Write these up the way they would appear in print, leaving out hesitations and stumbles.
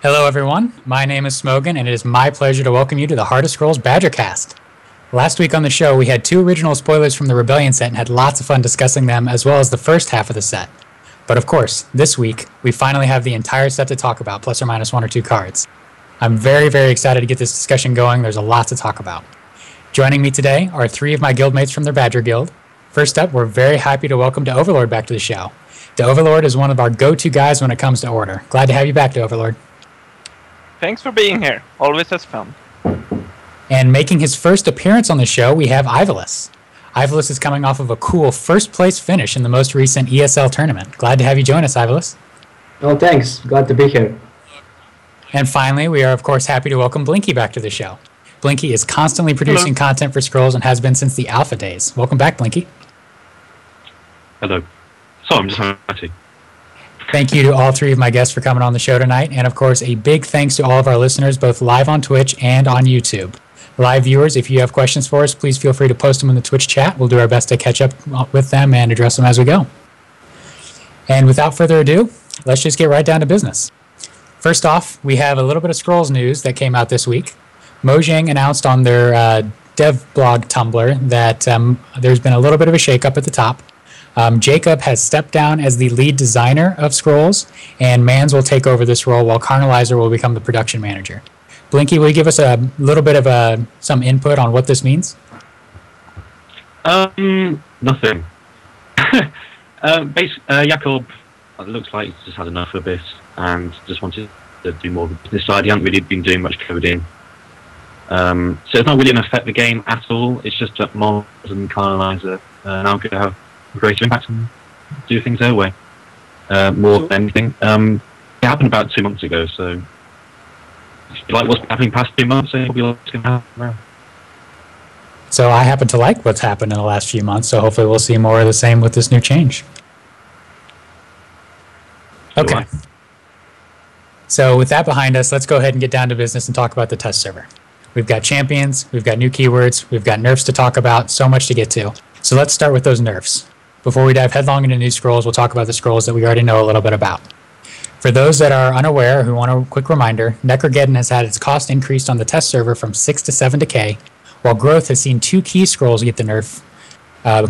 Hello, everyone. My name is Smogan, and it is my pleasure to welcome you to the Heart of Scrolls Badgercast. Last week on the show, we had 2 original spoilers from the Rebellion set and had lots of fun discussing them, as well as the first half of the set. But of course, this week, we finally have the entire set to talk about, plus or minus 1 or 2 cards. I'm very, very excited to get this discussion going. There's a lot to talk about. Joining me today are 3 of my guildmates from the Badger Guild. First up, we're very happy to welcome De Overlord back to the show. De Overlord is one of our go-to guys when it comes to Order. Glad to have you back, De Overlord. Thanks for being here. Always has fun. And making his first appearance on the show, we have Ivolus. Ivolus is coming off of a cool first-place finish in the most recent ESL tournament. Glad to have you join us, Ivolus. Oh, thanks. Glad to be here. And finally, we are, of course, happy to welcome Blinky back to the show. Blinky is constantly producing content for Scrolls and has been since the alpha days. Welcome back, Blinky. Hello. So I'm just happy. Thank you to all 3 of my guests for coming on the show tonight. And, of course, a big thanks to all of our listeners, both live on Twitch and on YouTube. Live viewers, if you have questions for us, please feel free to post them in the Twitch chat. We'll do our best to catch up with them and address them as we go. And without further ado, let's just get right down to business. First off, we have a little bit of Scrolls news that came out this week. Mojang announced on their dev blog Tumblr that there's been a little bit of a shakeup at the top. Jacob has stepped down as the lead designer of Scrolls, and Mans will take over this role while Carnalizer will become the production manager. Blinky, will you give us a little bit of some input on what this means? Nothing. Jakob, it looks like he's just had enough of this and just wanted to do more of the business side. He hasn't really been doing much coding. So it's not really going to affect the game at all. It's just that Mons and Carnalizer are now going to have a greater impact and do things their way. More than anything. It happened about 2 months ago, so if you like what's happening past 2 months, then probably what's going to happen now. So I happen to like what's happened in the last few months, so hopefully we'll see more of the same with this new change. Okay. So with that behind us, let's go ahead and get down to business and talk about the test server. We've got champions, we've got new keywords, we've got nerfs to talk about, so much to get to. So let's start with those nerfs. Before we dive headlong into new Scrolls, we'll talk about the Scrolls that we already know a little bit about. For those that are unaware who want a quick reminder, Necrogeddon has had its cost increased on the test server from 6 to 7 decay, while Growth has seen 2 key scrolls get the nerf.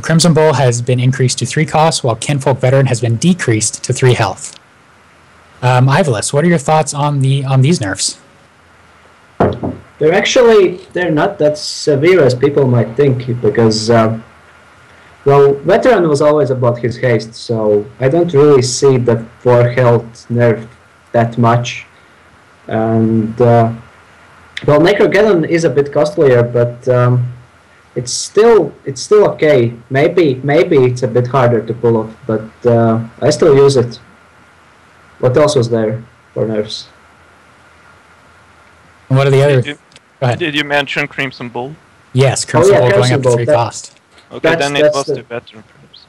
Crimson Bull has been increased to 3 costs, while Kinfolk Veteran has been decreased to 3 health. Ivolus, what are your thoughts on these nerfs? They're not that severe as people might think, because Veteran was always about his haste, so I don't really see the 4 health nerf that much. And Necrogeddon is a bit costlier, but it's still okay. Maybe it's a bit harder to pull off, but I still use it. What else was there for nerfs? And what are the other? Go ahead. Did you mention Crimson Bull? Yes, Crimson Bull going up to 3 cost. Okay, then it was the veteran perhaps.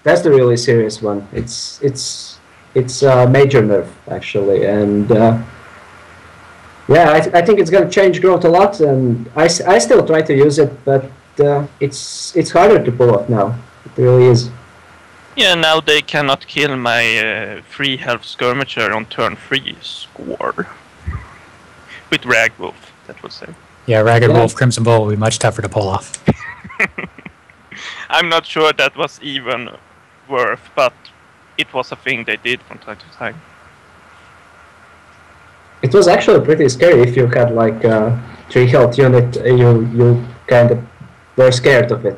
That's the really serious one. It's a major nerf actually, and I think it's gonna change Growth a lot, and I still try to use it, but it's harder to pull off now. It really is. Yeah, now they cannot kill my 3 health skirmisher on turn 3 score. With Ragwolf, that would say. Yeah, Ragged Wolf, Crimson Bull will be much tougher to pull off. I'm not sure that was even worth, but it was a thing they did from time to time. It was actually pretty scary if you had like a 3 health unit, you kind of were scared of it.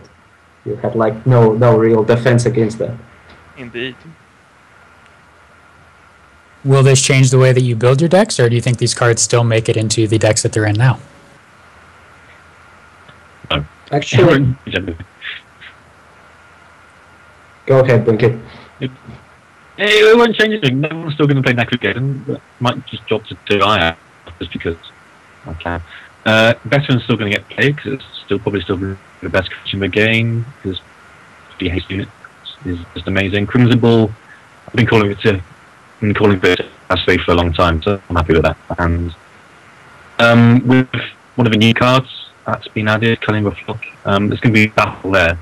You had like no real defense against that. Indeed. Will this change the way that you build your decks, or do you think these cards still make it into the decks that they're in now? Actually, go ahead, Blinky. It won't change anything. Everyone's still going to play Necrogeddon, but might just drop to 2 IR just because I can. Veteran's still going to get played because it's probably still the best creature in the game, because the haste unit is just amazing. Crimson Bull, I've been calling it SV for a long time, so I'm happy with that. And with one of the new cards that's been added, Culling the Flock, there's going to be a battle there.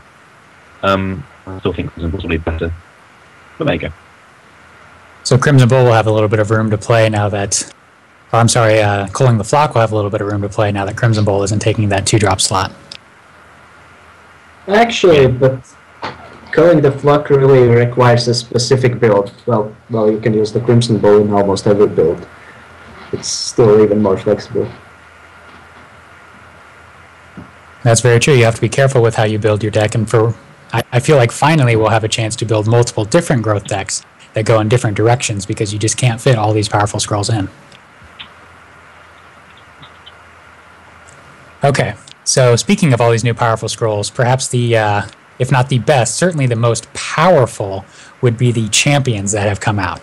I still think Crimson Bull's will be better. But there you go. So Crimson Bull will have a little bit of room to play now that I'm sorry, Culling the Flock will have a little bit of room to play now that Crimson Bowl isn't taking that 2-drop slot. Actually, but Culling the Flock really requires a specific build. Well, you can use the Crimson Bowl in almost every build. It's still even more flexible. That's very true. You have to be careful with how you build your deck, and I feel like finally we'll have a chance to build multiple different growth decks that go in different directions because you just can't fit all these powerful scrolls in. Okay, so speaking of all these new powerful scrolls, perhaps the, if not the best, certainly the most powerful would be the champions that have come out.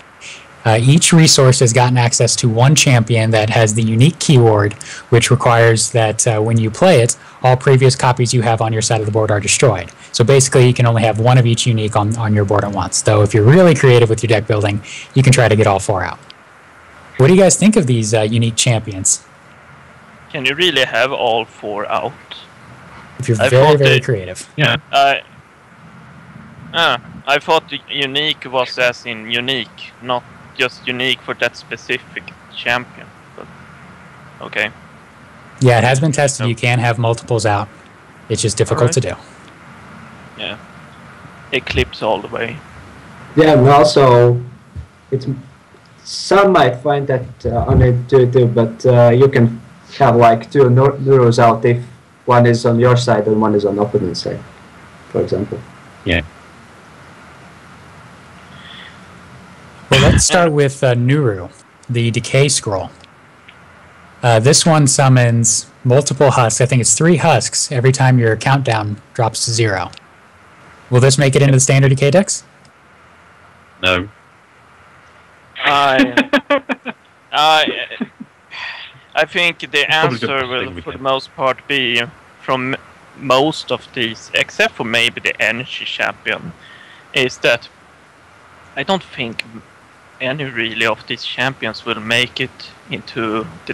Each resource has gotten access to one champion that has the unique keyword, which requires that when you play it, all previous copies you have on your side of the board are destroyed. So basically, you can only have one of each unique on your board at once. Though if you're really creative with your deck building, you can try to get all 4 out. What do you guys think of these unique champions? Can you really have all 4 out? If you're very creative. Yeah. I thought the unique was as in unique, not just unique for that specific champion. But okay. Yeah, it has been tested. You can have multiples out. It's just difficult to do. Yeah. Eclipse all the way. Yeah, and also, some might find that unintuitive, but you can have like 2 Nurus out if one is on your side and one is on opponent's side, for example. Yeah. Well, let's start with Nuru, the Decay Scroll. This one summons multiple husks. I think it's 3 husks every time your countdown drops to 0. Will this make it into the standard Decay decks? No. I think the answer will, for the most part, be from most of these, except for maybe the Energy Champion, is that I don't think any really of these champions will make it into the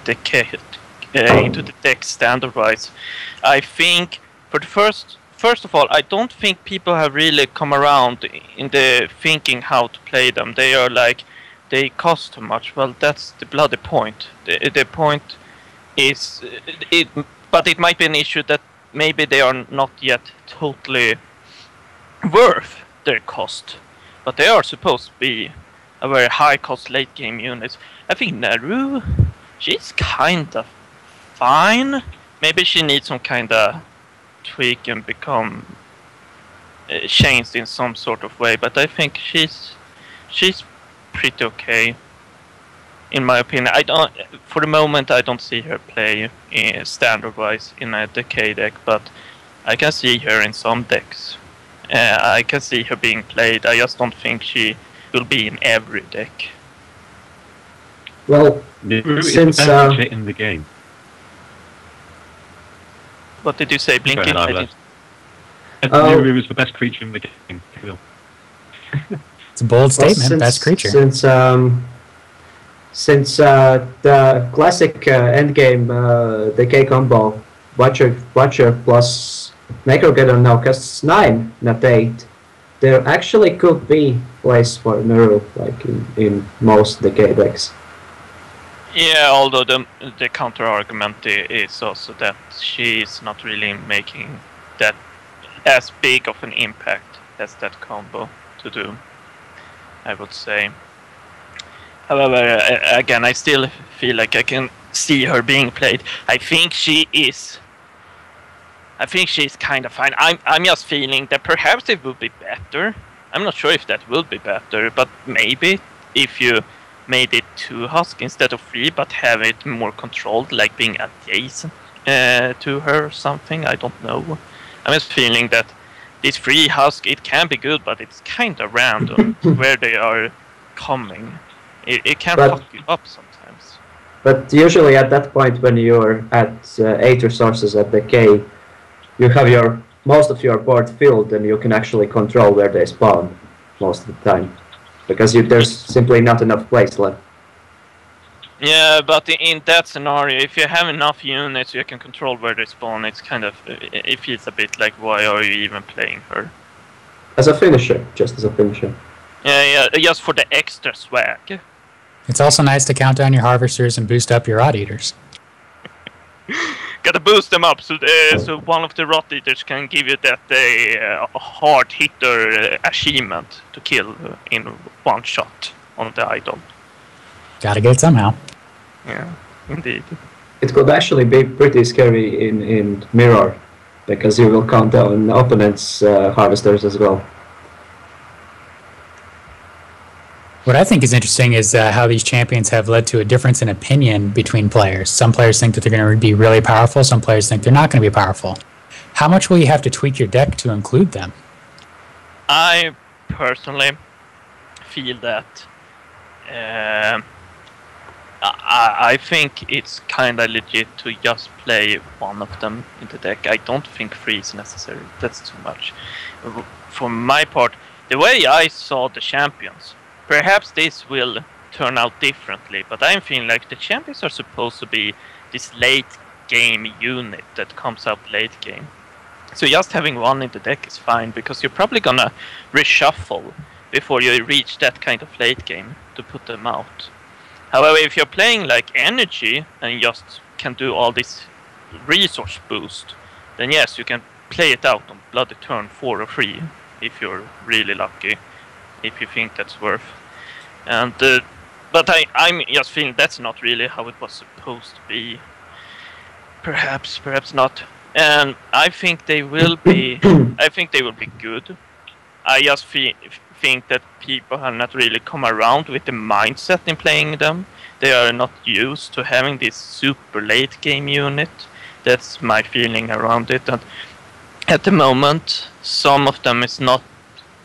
deck standard-wise. I think for the first of all, I don't think people have really come around in the thinking how to play them. They are like, they cost too much. Well, that's the bloody point. The point is, but it might be an issue that maybe they are not yet totally worth their cost. But they are supposed to be a very high cost late game unit. I think Naru, she's kinda fine. Maybe she needs some kinda tweak and become changed in some sort of way. But I think she's pretty okay, in my opinion. For the moment, I don't see her play standard-wise in a Decay deck, but I can see her in some decks. I can see her being played. I just don't think she will be in every deck. Well, since in the game. What did you say, Blinky? Nuru is the best creature in the game. It's a bold statement. Best creature. Since the classic endgame Decay combo, Watcher plus Necrogeddon now costs 9, not 8. There actually could be place for Nuru, like in most Decay decks. Yeah, although the counter argument is also that she's not really making that as big of an impact as that combo to do, I would say. However, again, I still feel like I can see her being played. I think she's kind of fine. I'm just feeling that perhaps it will be better. I'm not sure if that will be better, but maybe if you made it 2 husk instead of 3, but have it more controlled, like being adjacent to her or something. I don't know. I'm just feeling that this 3 husk, it can be good, but it's kind of random where they are coming. It can fuck you up sometimes. But usually at that point, when you're at 8 resources at Decay, you have most of your board filled, and you can actually control where they spawn most of the time, because there's simply not enough place left. Yeah, but in that scenario, if you have enough units, you can control where they spawn. It's kind of, it feels a bit like, why are you even playing her? As a finisher, just as a finisher. Yeah, just for the extra swag. It's also nice to count down your harvesters and boost up your rot eaters. Gotta boost them up so one of the rot eaters can give you that hard hitter achievement to kill in one shot on the idol. Gotta get it somehow. Yeah, indeed. It could actually be pretty scary in Mirror, because you will count down opponents' harvesters as well. What I think is interesting is how these champions have led to a difference in opinion between players. Some players think that they're going to be really powerful. Some players think they're not going to be powerful. How much will you have to tweak your deck to include them? I personally feel that I think it's kind of legit to just play one of them in the deck. I don't think 3 is necessary. That's too much. For my part, the way I saw the champions, perhaps this will turn out differently, but I'm feeling like the champions are supposed to be this late game unit that comes up late game. So just having one in the deck is fine, because you're probably gonna reshuffle before you reach that kind of late game to put them out. However, if you're playing like Energy and just can do all this resource boost, then yes, you can play it out on bloody turn 4 or 3 if you're really lucky, if you think that's worth. And but I'm just feeling that's not really how it was supposed to be. Perhaps not. And I think they will be. I think they will be good. I just think that people have not really come around with the mindset in playing them. They are not used to having this super late game unit. That's my feeling around it. And at the moment, some of them is not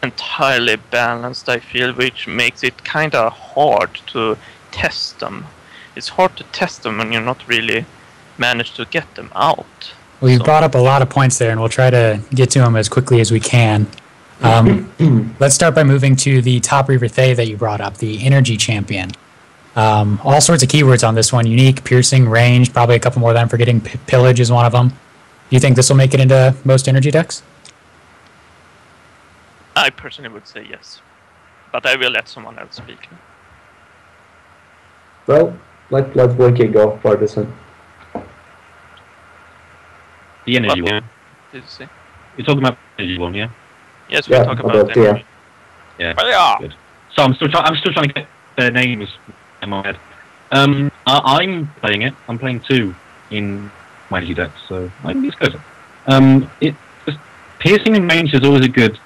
entirely balanced, I feel, which makes it kind of hard to test them. It's hard to test them when you're not really managed to get them out. Well, you brought up a lot of points there, and we'll try to get to them as quickly as we can. Let's start by moving to the top Reaver Thay that you brought up, the Energy Champion. All sorts of keywords on this one: unique, piercing, ranged, probably a couple more that I'm forgetting. Pillage is one of them. Do you think this will make it into most Energy decks? I personally would say yes, but I will let someone else speak. Well, let Wiki go for this one. The Energy one. Did you say? You're talking about the Energy one, yeah? Yes, we'll talk about yeah. Energy. Yeah. Well, yeah. Good. So I'm still trying to get their names in my head. I'm playing it. I'm playing 2 in my Energy deck, so I think it's good. Piercing and range is always a good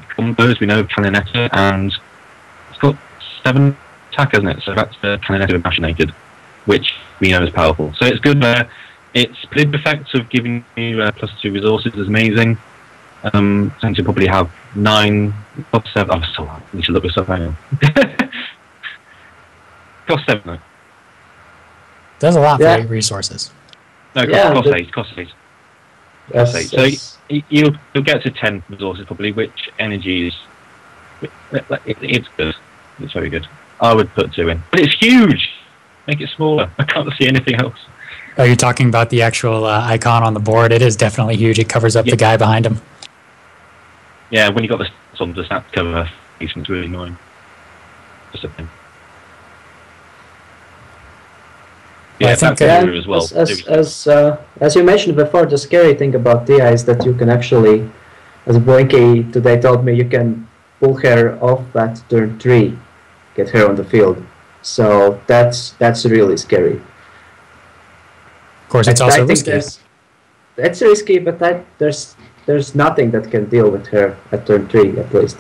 combo, as we know, Canonetta, and it's got 7 attack, isn't it? So that's the Canonetta with Machinated, which we know is powerful. So it's good there. Its split effects of giving you +2 resources is amazing. Since you probably have 9, cost 7. Oh, so I need to look this up right now. Cost 7, though. Does a lot for 8 resources. No, cost 8. Cost 8. Yes, So you'll get to 10 resources probably, which Energy is. It's good. It's very good. I would put 2 in, but it's huge. Make it smaller. I can't see anything else. Are you talking about the actual icon on the board? It is definitely huge. It covers up the guy behind him. Yeah, when you got the stats on the stat cover, it's really annoying. Just a thing. Well, Yeah, I think that's as well. As you mentioned before, the scary thing about Tia is that you can actually, as Boinky today told me, you can pull her off at turn 3, get her on the field. So that's really scary. Of course, it's also risky. It's risky, but there's nothing that can deal with her at turn 3 at least.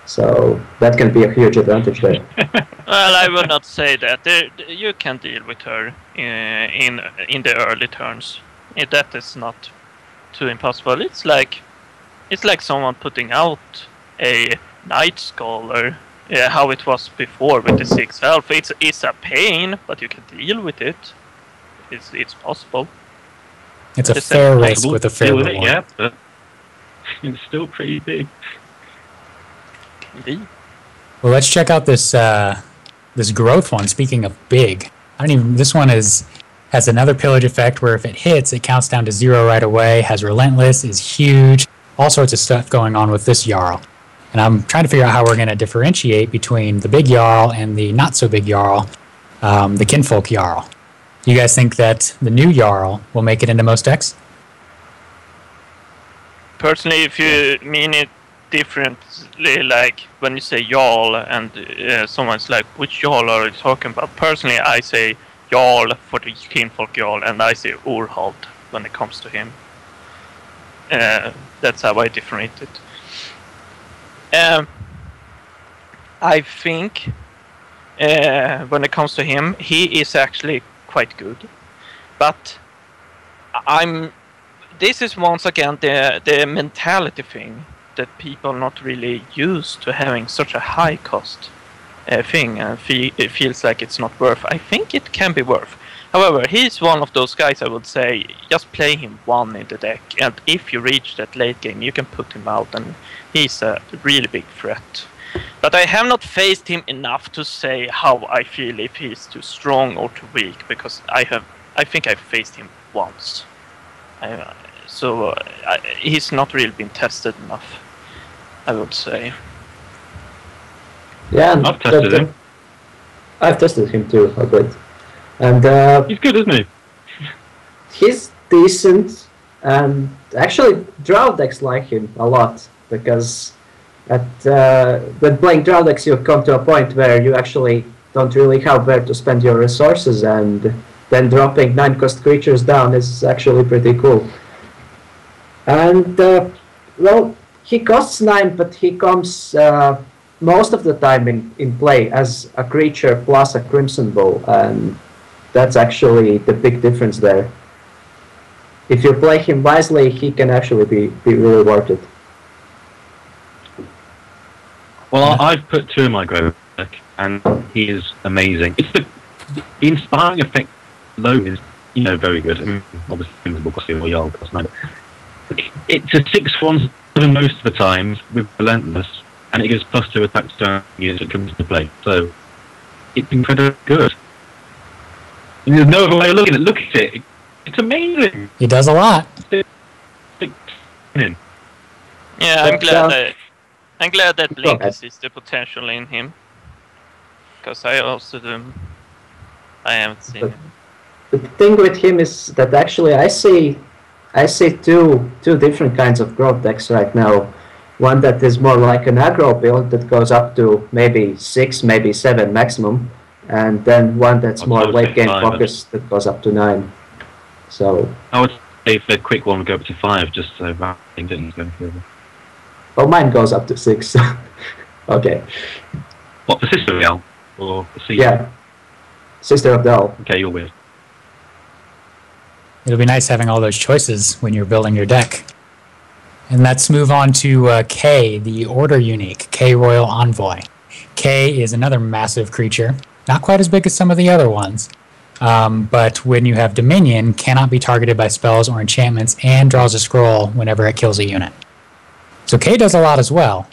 So that can be a huge advantage there. Well, I will not say that. You can deal with her in the early turns. That is not too impossible. It's like someone putting out a Night Scholar. How it was before with the 6 health. It's a pain, but you can deal with it. It's possible. It's a fair risk with a fair reward. Yeah, but it's still pretty big. Indeed. Well, let's check out this this growth one. Speaking of big, this one has another pillage effect where if it hits, it counts down to 0 right away. Has relentless, is huge, all sorts of stuff going on with this Jarl. And I'm trying to figure out how we're going to differentiate between the big Jarl and the not so big Jarl. the Kinfolk Jarl. Do you guys think that the new Jarl will make it into most decks? Personally, if you mean it differently, like when you say Jarl and someone's like, which Jarl are you talking about? Personally, I say Jarl for the Kinfolk Jarl, and I say Urhald when it comes to him. That's how I differentiate it. I think when it comes to him, he is actually quite good, but this is once again the mentality thing that people are not really used to having such a high cost thing, and it feels like it's not worth. I think it can be worth. However, he's one of those guys I would say just play him one in the deck, and if you reach that late game you can put him out, and he's a really big threat. But I have not faced him enough to say how I feel if he's too strong or too weak, because I think I've faced him once. He's not really been tested enough, I would say. Yeah, and I've tested him. I've tested him too a bit, and He's good, isn't he? he's decent. And actually, draw decks like him a lot, because when playing draw decks, you come to a point where you actually don't really have where to spend your resources, and then dropping 9-cost creatures down is actually pretty cool. And well, he costs 9, but he comes most of the time in play as a creature plus a Crimson Bow, and that's actually the big difference there. If you play him wisely, he can actually be really worth it. Well, I've put 2 in my Grove deck, and he is amazing. It's the inspiring effect alone is, very good. I mean, obviously, Invincible costs you or Jarl costs 9. It's a 6/1 most of the time with Relentless, and it gives +2 attack to units that comes into play. So it's incredibly good. And there's no other way of looking at it. Look at it. It's amazing. He does a lot. Yeah, I'm glad that Blink sees the potential in him, because I also do. I haven't seen him. The thing with him is that actually I see two different kinds of growth decks right now. One that is more like an aggro build that goes up to maybe 6, maybe 7 maximum, and then one that's more late game focused that goes up to 9. So I would say if the quick one would go up to 5, just so that thing didn't go further. oh, mine goes up to 6. Okay. What, for Sister Real? Or for Season? Yeah. Sister of the Owl. Okay, you're weird. It'll be nice having all those choices when you're building your deck. And let's move on to K, the Order Unique, K Royal Envoy. K is another massive creature, not quite as big as some of the other ones, but when you have Dominion, cannot be targeted by spells or enchantments, and draws a scroll whenever it kills a unit. So K does a lot as well.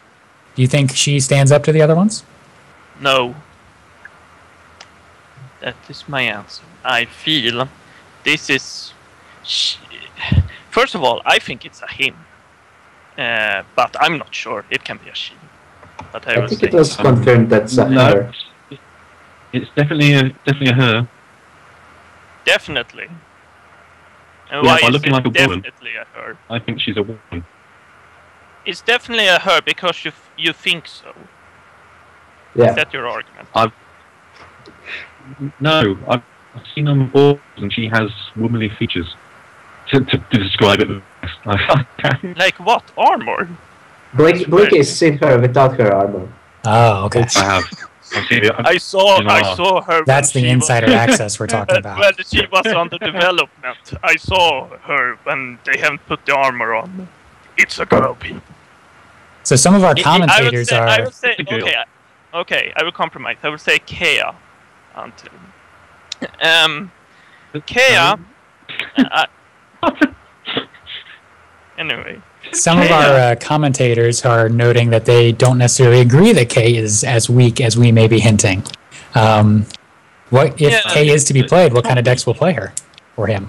Do you think she stands up to the other ones? No. That is my answer. I feel this is... First of all, I think it's a him. But I'm not sure. It can be a she. But I think it was confirmed that's a her. It's definitely a her. Definitely. And Yeah, why by is looking it like a woman. definitely a her? I think she's a woman. It's definitely a her because you think so. Yeah. Is that your argument? No, I've seen her on boards and she has womanly features. To describe it the best. Like what? Armor? Blicky has seen her without her armor. Oh, okay. I have. I've seen it. I saw her. That's the insider access we're talking about. When she was under development, I saw her when they haven't put the armor on. It's a girl, people. So some of our commentators I would are... say, okay, I will compromise. I would say Kea. Until Kea. Anyway. Some of our commentators are noting that they don't necessarily agree that K is as weak as we may be hinting. What if K is to be played? What kind of decks will play her or him?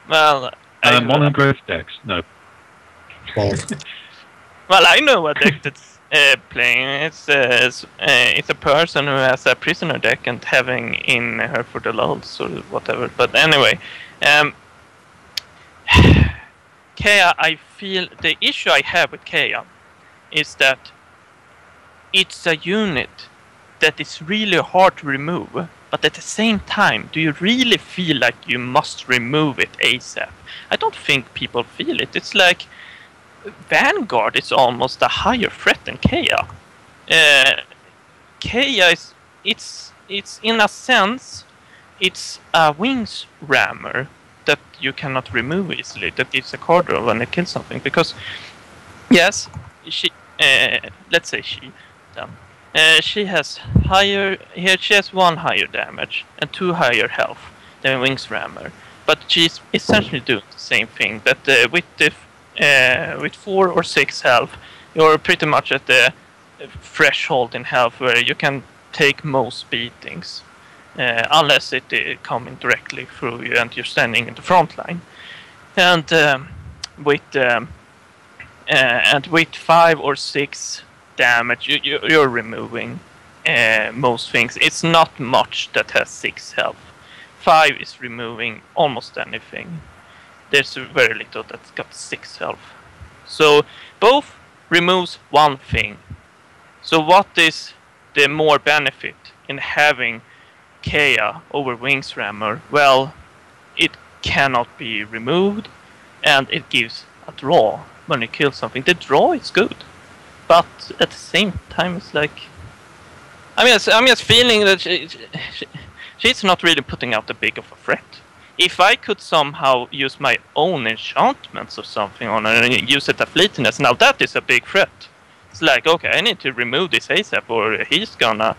Well, mono growth decks. No. Bold. well, I know a deck playing. It's a person who has a prisoner deck and having in her for the lulz or whatever. But anyway, Kea, I feel the issue I have with Kea is that it's a unit that is really hard to remove, but at the same time, do you really feel like you must remove it ASAP? I don't think people feel it. It's like Vanguard is almost a higher threat than Kea. Kea is it's in a sense it's a wings rammer that you cannot remove easily. That gives a card draw when it kills something, because yes, she let's say she has higher here. She has 1 higher damage and 2 higher health than wings rammer, but she's essentially doing the same thing. That with 4 or 6 health, you're pretty much at the threshold in health where you can take most beatings, unless it coming directly through you and you're standing in the front line. And with 5 or 6 damage, you're removing most things. It's not much that has 6 health. 5 is removing almost anything. There's very little that's got 6 health. So both removes 1 thing. So what is the more benefit in having Kea over Wings Rammer? Well, it cannot be removed, and it gives a draw when you kill something. The draw is good, but at the same time, it's like I'm just feeling that she's not really putting out a big of a threat. If I could somehow use my own enchantments or something on her and use it as fleetiness, now that is a big threat. It's like, okay, I need to remove this ASAP or he's gonna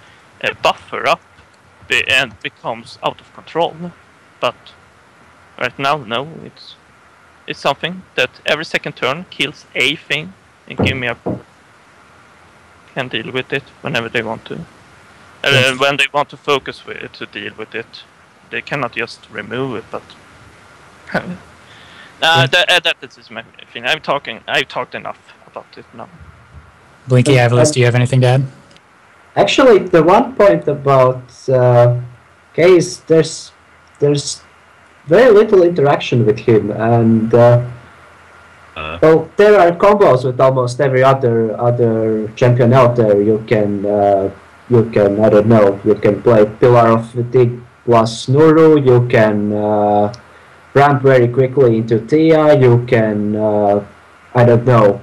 buffer up and becomes out of control. But right now, no, it's something that every second turn kills a thing and give me can deal with it whenever they want to. When they want to focus with it, to deal with it, they cannot just remove it. But that is my thing. I've talked enough about it now. Blinky Avalis, do you have anything to add? Actually, the one point about Case, there's very little interaction with him, and well, there are combos with almost every other champion out there. You can I don't know, you can play Pillar of Fatigue plus Nuru, you can ramp very quickly into Tia, you can I don't know,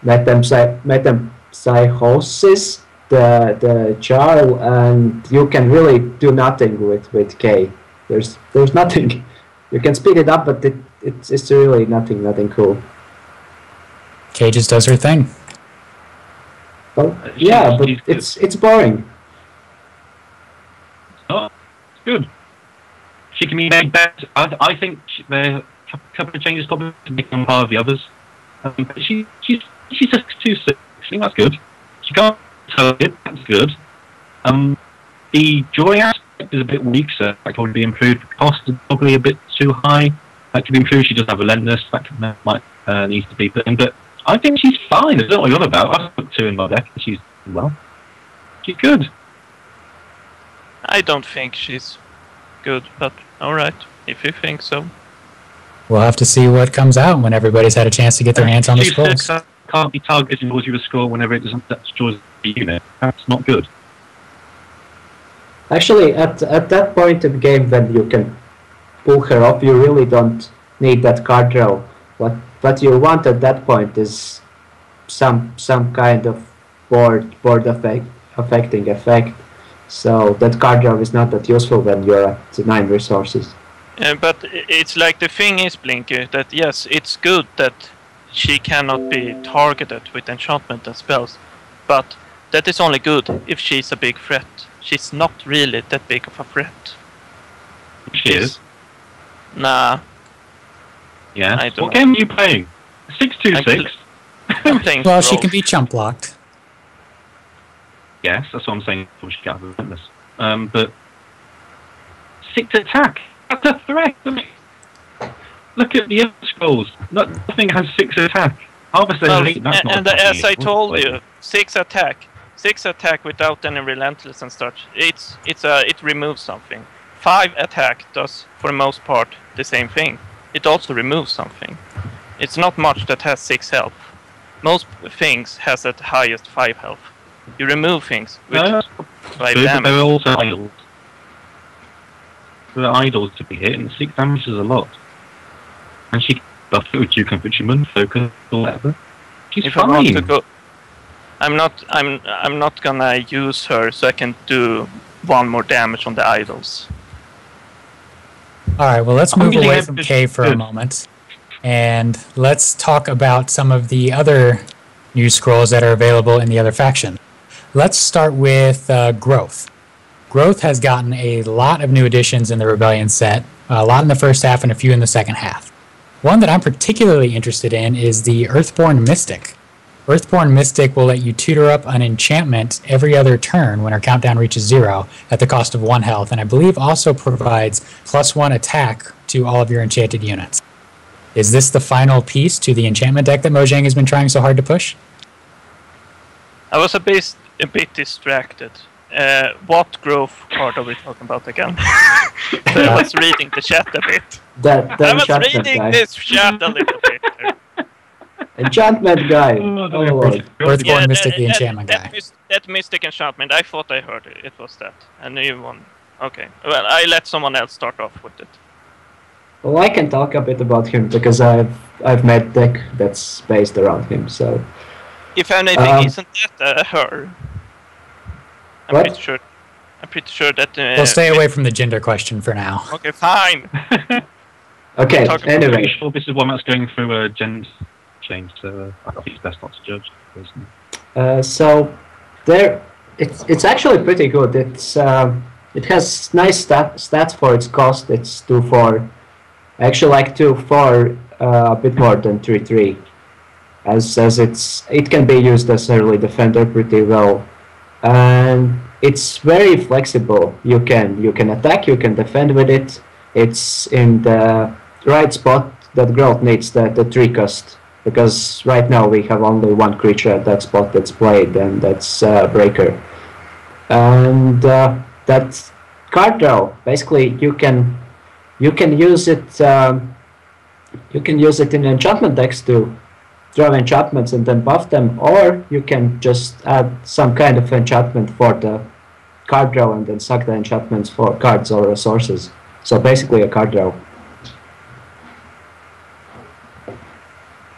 Metempsychosis, the Charl, and you can really do nothing with K. There's nothing. You can speed it up, but it's really nothing cool. K just does her thing. Well, yeah, but it's boring. Oh, it's good. She can be made better. I think there are a couple of changes probably to make on par with the others. But she's just 2-6. I think that's good. She can't target. That's good. The drawing aspect is a bit weak, so that could probably be improved. The cost is probably a bit too high. That could be improved. She does have Relentless. That might needs to be put in, but I think she's fine. I don't know what you're on about. I've put 2 in my deck, and she's good. I don't think she's good, but alright, if you think so. We'll have to see what comes out when everybody's had a chance to get their hands on the scrolls. Can't be targeted and draws you a score whenever it doesn't destroys the unit. That's not good. Actually, at that point in the game when you can pull her up, you really don't need that card draw. What you want at that point is some kind of board affecting effect. So that card draw is not that useful when you're at 9 resources. But it's like the thing is, Blinky, that yes, it's good that she cannot be targeted with enchantment and spells, but that is only good if she's a big threat. She's not really that big of a threat. She is. Nah. Yeah. What game are you playing? 626. I'm playing Well, she can be chump blocked. Yes, that's what I'm saying before she got relentless. But 6 attack. That's a threat, isn't it? Look at the other scrolls. Nothing has 6 attack. Harvester Well, Elite, that's not and a as I properly told played. you, 6 attack without any relentless and such. It removes something. 5 attack does for the most part the same thing. It also removes something. It's not much that has 6 health. Most things has at highest 5 health. You remove things with 5 Good, but damage. there are also idols. There are idols to be hit, and 6 damage is a lot. And she buffed it with Duke and Fisherman, Focus, or whatever. She's If I want to fine. go, I'm not gonna use her so I can do 1 more damage on the idols. All right, well, let's I'm move using away it from just K for a good. moment, and let's talk about some of the other new scrolls that are available in the other faction. Let's start with Growth. Growth has gotten a lot of new additions in the Rebellion set, a lot in the first half and a few in the second half. One that I'm particularly interested in is the Earthborn Mystic. Earthborn Mystic will let you tutor up an enchantment every other turn when her countdown reaches 0 at the cost of 1 health, and I believe also provides +1 attack to all of your enchanted units. Is this the final piece to the enchantment deck that Mojang has been trying so hard to push? I was a bit distracted. What growth card are we talking about again? I was reading the chat a bit. That I was enchantment reading guy. this chat a little bit. Enchantment guy. Oh, Oh lord. Earthborn Mystic, the enchantment guy. That mystic enchantment. I thought I heard it. It was that. A new one. Okay. Well, I let someone else start off with it. Well, I can talk a bit about him because I've made deck that's based around him. So If anything, isn't that her? I'm What? pretty sure. I'm pretty sure that. We'll stay away from the gender question for now. Okay, fine. okay. Talk about I'm Anyway, pretty sure this is one that's going through a gender change, so I think it's best not to judge. Personally. so there, it's actually pretty good. It has nice stats for its cost. It's 2/4. I actually like 2/4 a bit more than 3/3, as it can be used as early defender pretty well, and it's very flexible. You can attack, you can defend with it. It's in the right spot that Growth needs the 3 cost, because right now we have only 1 creature at that spot that's played, and that's Breaker. And that card draw, basically you can use it. You can use it in enchantment decks to draw enchantments and then buff them, or you can just add some kind of enchantment for the card draw and then suck the enchantments for cards or resources. So basically a card draw. I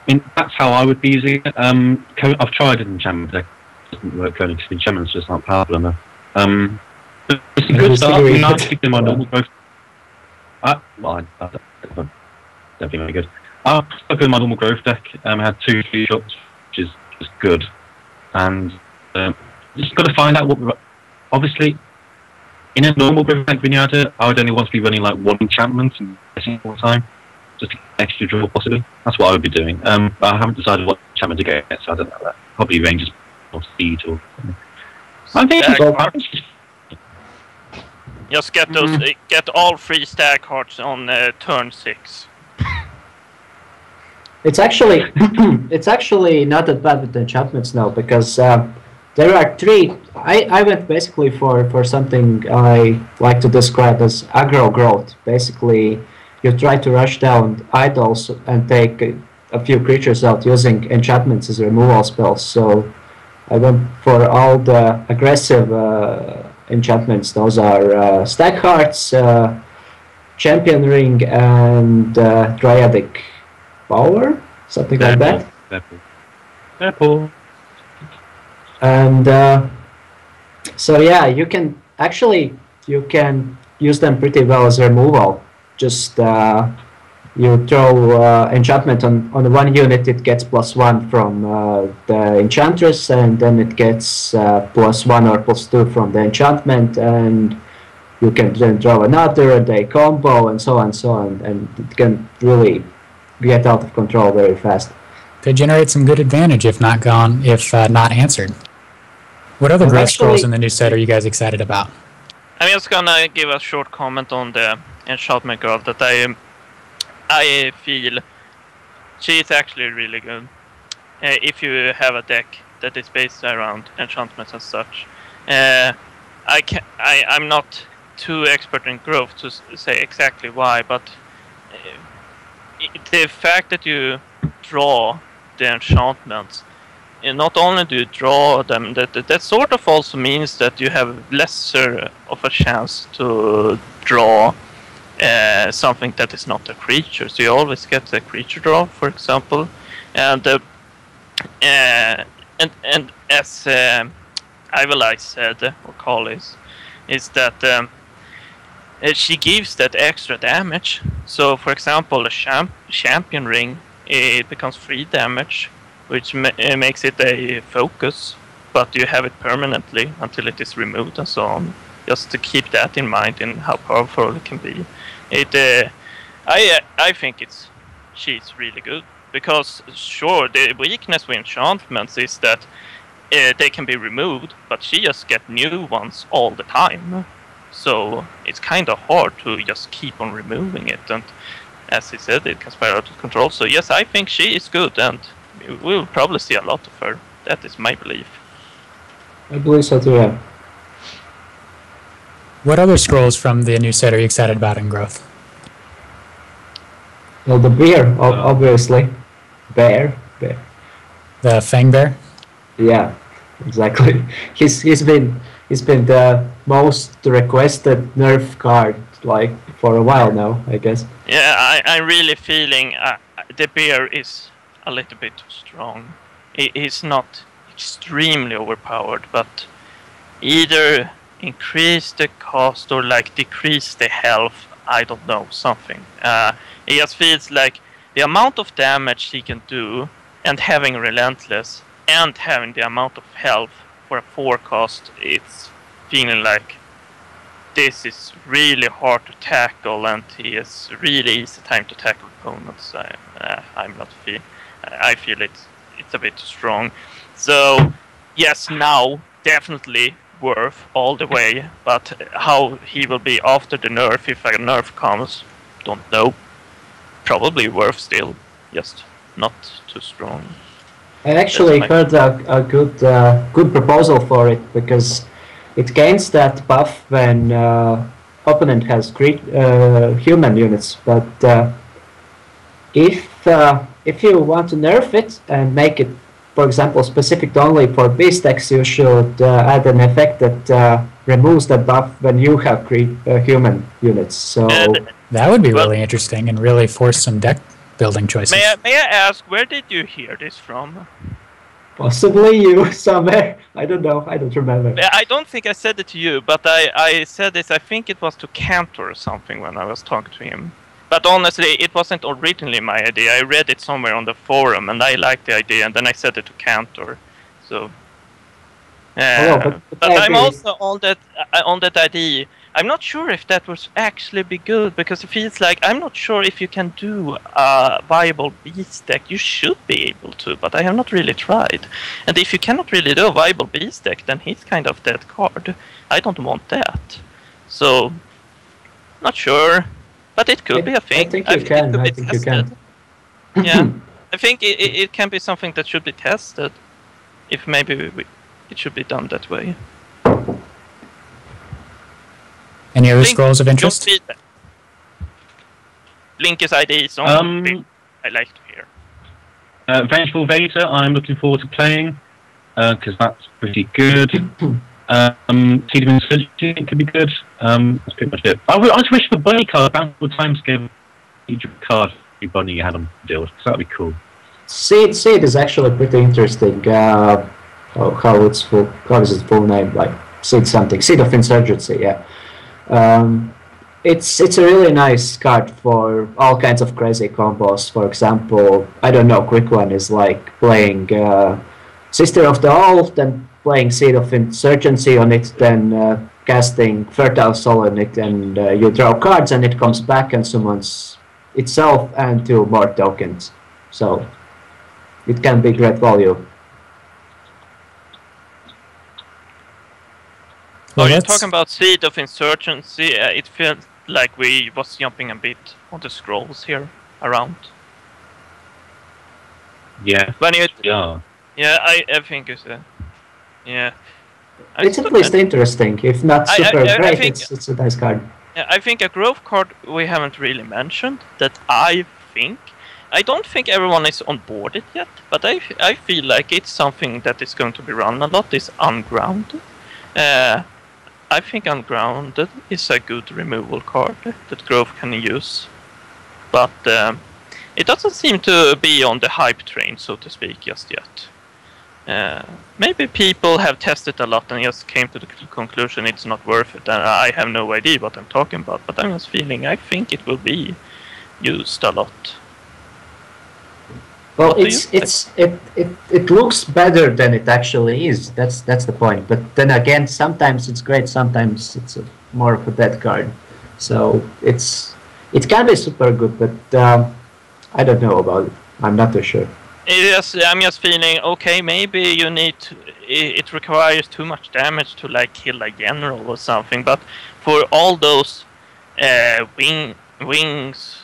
mean, that's how I would be using it. I've tried an enchantment deck. It doesn't work only because enchantments just aren't powerful enough. But it's a I good start. disagree. I'm not in my normal growth. I don't think very good. I stuck in my normal growth deck. I had 2 3 shots, which is just good. And just got to find out what. Obviously, in a normal growth deck Vinyasa, I would only want to be running like 1 enchantment and missing all the time, just to get extra draw possibly. That's what I would be doing. But I haven't decided what enchantment to get yet, so I don't know that. Probably ranges or speed or something. I think Just get those. Get all 3 stag hearts on turn 6. It's actually it's actually not that bad with the enchantments now, because there are 3. I went basically for something I like to describe as aggro growth. Basically, you try to rush down idols and take a few creatures out using enchantments as removal spells. So I went for all the aggressive enchantments. Those are Stag Hearts, Champion Ring, and Dryadic Power, something like that. Purple. And so yeah, you can use them pretty well as removal. Just you throw enchantment on 1 unit, it gets +1 from the enchantress, and then it gets +1 or +2 from the enchantment, and you can then draw another, and they combo, and so on, and it can really get out of control very fast. Could generate some good advantage if not answered. What other Well, growth actually- scrolls in the new set are you guys excited about? I'm just gonna give a short comment on the enchantment girl that I feel she is actually really good. if you have a deck that is based around enchantments and such. I'm not too expert in growth to say exactly why, but the fact that you draw the enchantments, and not only do you draw them, that sort of also means that you have lesser of a chance to draw something that is not a creature. So you always get a creature draw, for example, and as Ivalai said, or Collis, is that she gives that extra damage. So, for example, a champion ring, it becomes 3 damage, which makes it a focus, but you have it permanently until it is removed and so on. Just to keep that in mind and how powerful it can be. I think she's really good, because sure, the weakness with enchantments is that they can be removed, but she just gets new ones all the time. So it's kind of hard to just keep on removing it, and as he said, it can spiral out of control. So yes, I think she is good, and we'll probably see a lot of her. That is my belief. I believe so too, yeah. What other scrolls from the new set are you excited about in growth? Well, the bear, obviously. Bear. The Fang Bear? Yeah, exactly. He's been the most requested nerf card like for a while now, I guess. Yeah, I'm really feeling the bear is a little bit too strong. He's not extremely overpowered, but either increase the cost or like decrease the health. I don't know, something. It just feels like the amount of damage he can do, and having Relentless, and having the amount of health for a 4 cost, it's feeling like this is really hard to tackle, and he has really easy time to tackle opponents. I feel it's a bit too strong. So yes, now definitely worth all the way, but how he will be after the nerf, if a nerf comes, don't know. Probably worth still, just not too strong. I actually heard a good proposal for it, because it gains that buff when opponent has human units. But if you want to nerf it and make it, for example, specific only for beast decks, you should add an effect that removes that buff when you have human units. So that would be really interesting and really force some deck building choices. May I ask, where did you hear this from? Possibly you somewhere. I don't know. I don't remember. I don't think I said it to you, but I said this. I think it was to Cantor or something when I was talking to him. But honestly, it wasn't originally my idea. I read it somewhere on the forum, and I liked the idea, and then I said it to Cantor. So, but I'm also on that idea. I'm not sure if that would actually be good, because it feels like I'm not sure if you can do a viable beast deck. You should be able to, but I have not really tried. And if you cannot really do a viable beast deck, then he's kind of dead card. I don't want that. So, not sure, but it could be a thing. I think you can. Yeah, I think it can be something that should be tested. If maybe it should be done that way. Any other scrolls of interest? Link's ID is on. I like to hear. Vengeful Vader, I'm looking forward to playing, because that's pretty good. Seed of Insurgency could be good. That's pretty much it. I just wish the bunny card, Bountiful Times, gave each card every bunny you had on the deal, because that would be cool. Seed is actually pretty interesting. How is its full name? Like Seed something. Seed of Insurgency, yeah. It's a really nice card for all kinds of crazy combos. For example, I don't know, quick one is like playing Sister of the Owl, then playing Seed of Insurgency on it, then casting Fertile Soul on it, and you draw cards and it comes back and summons itself and 2 more tokens. So it can be great value. Well, you're talking about Seed of Insurgency. It feels like we was jumping a bit on the scrolls here around. Yeah. When you, Yeah. yeah, I think it's yeah. It's at least interesting, if not super I great. think- It's a nice card. Yeah, I think a growth card we haven't really mentioned that I don't think everyone is on board it yet, but I feel like it's something that is going to be run a lot is Ungrounded. I think Ungrounded is a good removal card that growth can use, but it doesn't seem to be on the hype train, so to speak, just yet. Maybe people have tested a lot and just came to the conclusion it's not worth it, and I have no idea what I'm talking about, but I'm just feeling I think it will be used a lot. Well, What do it looks better than it actually is. That's the point. But then again, sometimes it's great, sometimes it's more of a dead card. So it can be super good, but I don't know about it. I'm not too sure. I'm just feeling okay. Maybe you need it requires too much damage to like kill a general or something. But for all those wings,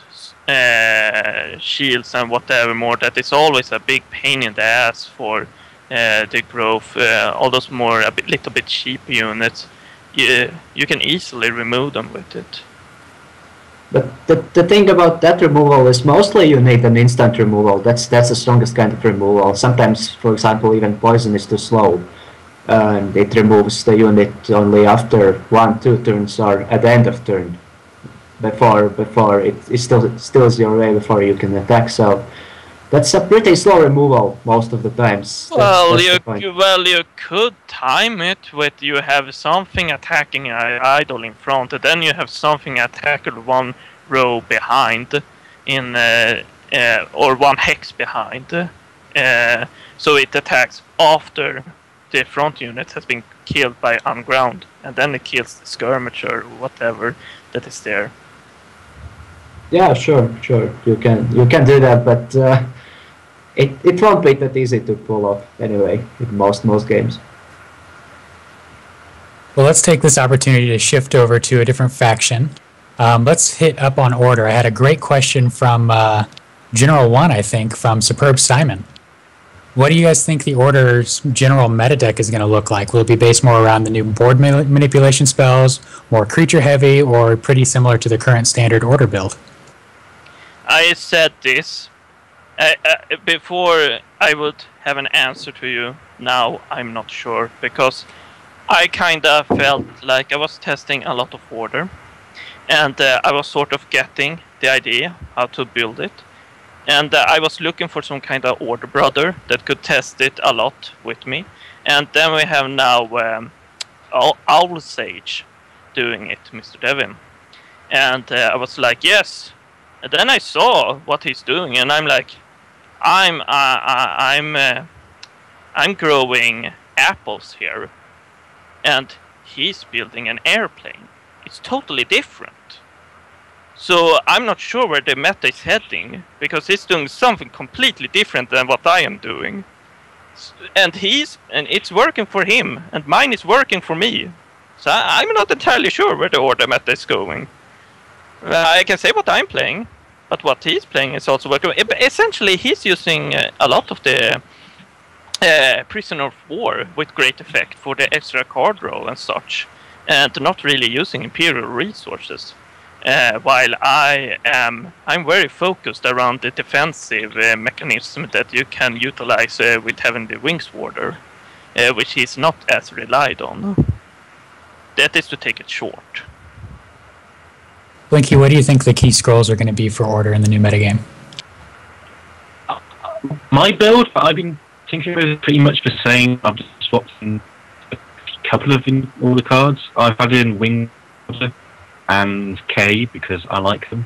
shields and whatever more, that is always a big pain in the ass for the growth. All those more little bit cheap units, you can easily remove them with it. But the thing about that removal is mostly you need an instant removal. That's the strongest kind of removal. Sometimes, for example, even poison is too slow, and it removes the unit only after 1-2 turns or at the end of turn. Before it still is your way before you can attack. So that's a pretty slow removal most of the times. You could time it with you have something attacking an idol in front, and then you have something attacking one row behind, or one hex behind. So it attacks after the front unit has been killed by Unground, and then it kills the skirmisher or whatever that is there. Yeah, sure. You can do that, but it won't be that easy to pull off anyway in most games. Well, let's take this opportunity to shift over to a different faction. Let's hit up on Order. I had a great question from General 1, I think, from Superb Simon. What do you guys think the Order's general meta deck is going to look like? Will it be based more around the new board manipulation spells, more creature heavy, or pretty similar to the current standard Order build? I said this before I would have an answer to you. Now I'm not sure, because I kinda felt like I was testing a lot of Order, and I was sort of getting the idea how to build it, and I was looking for some kind of Order brother that could test it a lot with me, and then we have now Owl Sage doing it, Mr. Devin, and I was like, yes. And then I saw what he's doing, and I'm like, I'm growing apples here, and he's building an airplane. It's totally different. So I'm not sure where the meta is heading, because he's doing something completely different than what I am doing. And it's working for him, and mine is working for me. So I'm not entirely sure where the Order meta is going. I can say what I'm playing, but what he's playing is also working. Essentially, he's using a lot of the Prisoner of War with great effect for the extra card roll and such, and not really using Imperial resources. While I'm very focused around the defensive mechanism that you can utilize with having the Wings Warder, which is not as relied on. That is to take it short. Blinky, what do you think the key scrolls are going to be for Order in the new metagame? My build, I've been thinking about it pretty much the same. I've just swapped in a couple of all the cards. I've added in Wing and K because I like them.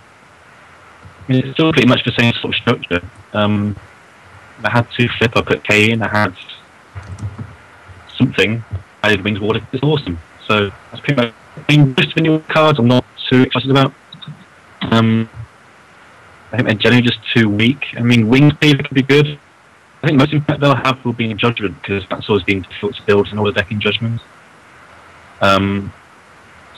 I mean, it's still pretty much the same sort of structure. I had to flip, I put K in, I had something, I did Wings Warder, it's awesome. So that's pretty much, I mean, most of the new cards I'm not too excited about. I think they're generally just too weak. I mean, Wings Cleaver could be good. I think most impact they'll have will be in Judgment, because that's always been difficult to build in all the deck in Judgment. So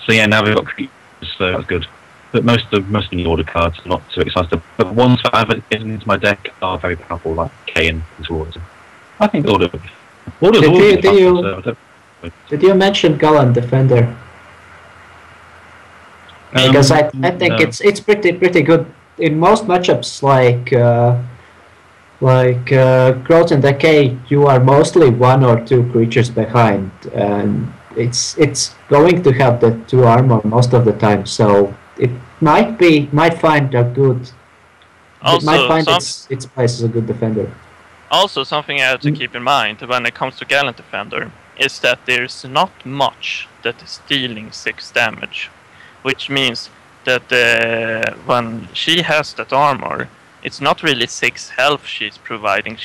yeah, now they've got creatures, so that's good. but most of the order cards are not too excited. But the ones that I've added into my deck are very powerful, like Kayn and Swords. I think Order's Did you mention Galant Defender? Because I think no. it's pretty good in most matchups like Growth and Decay. You are mostly 1 or 2 creatures behind, and it's going to have the 2 armor most of the time. So it might find a good. Also, it might find its place as a good defender. Also, something I have to keep in mind when it comes to Galant Defender is that there's not much that is dealing 6 damage. Which means that when she has that armor, it's not really 6 health she's providing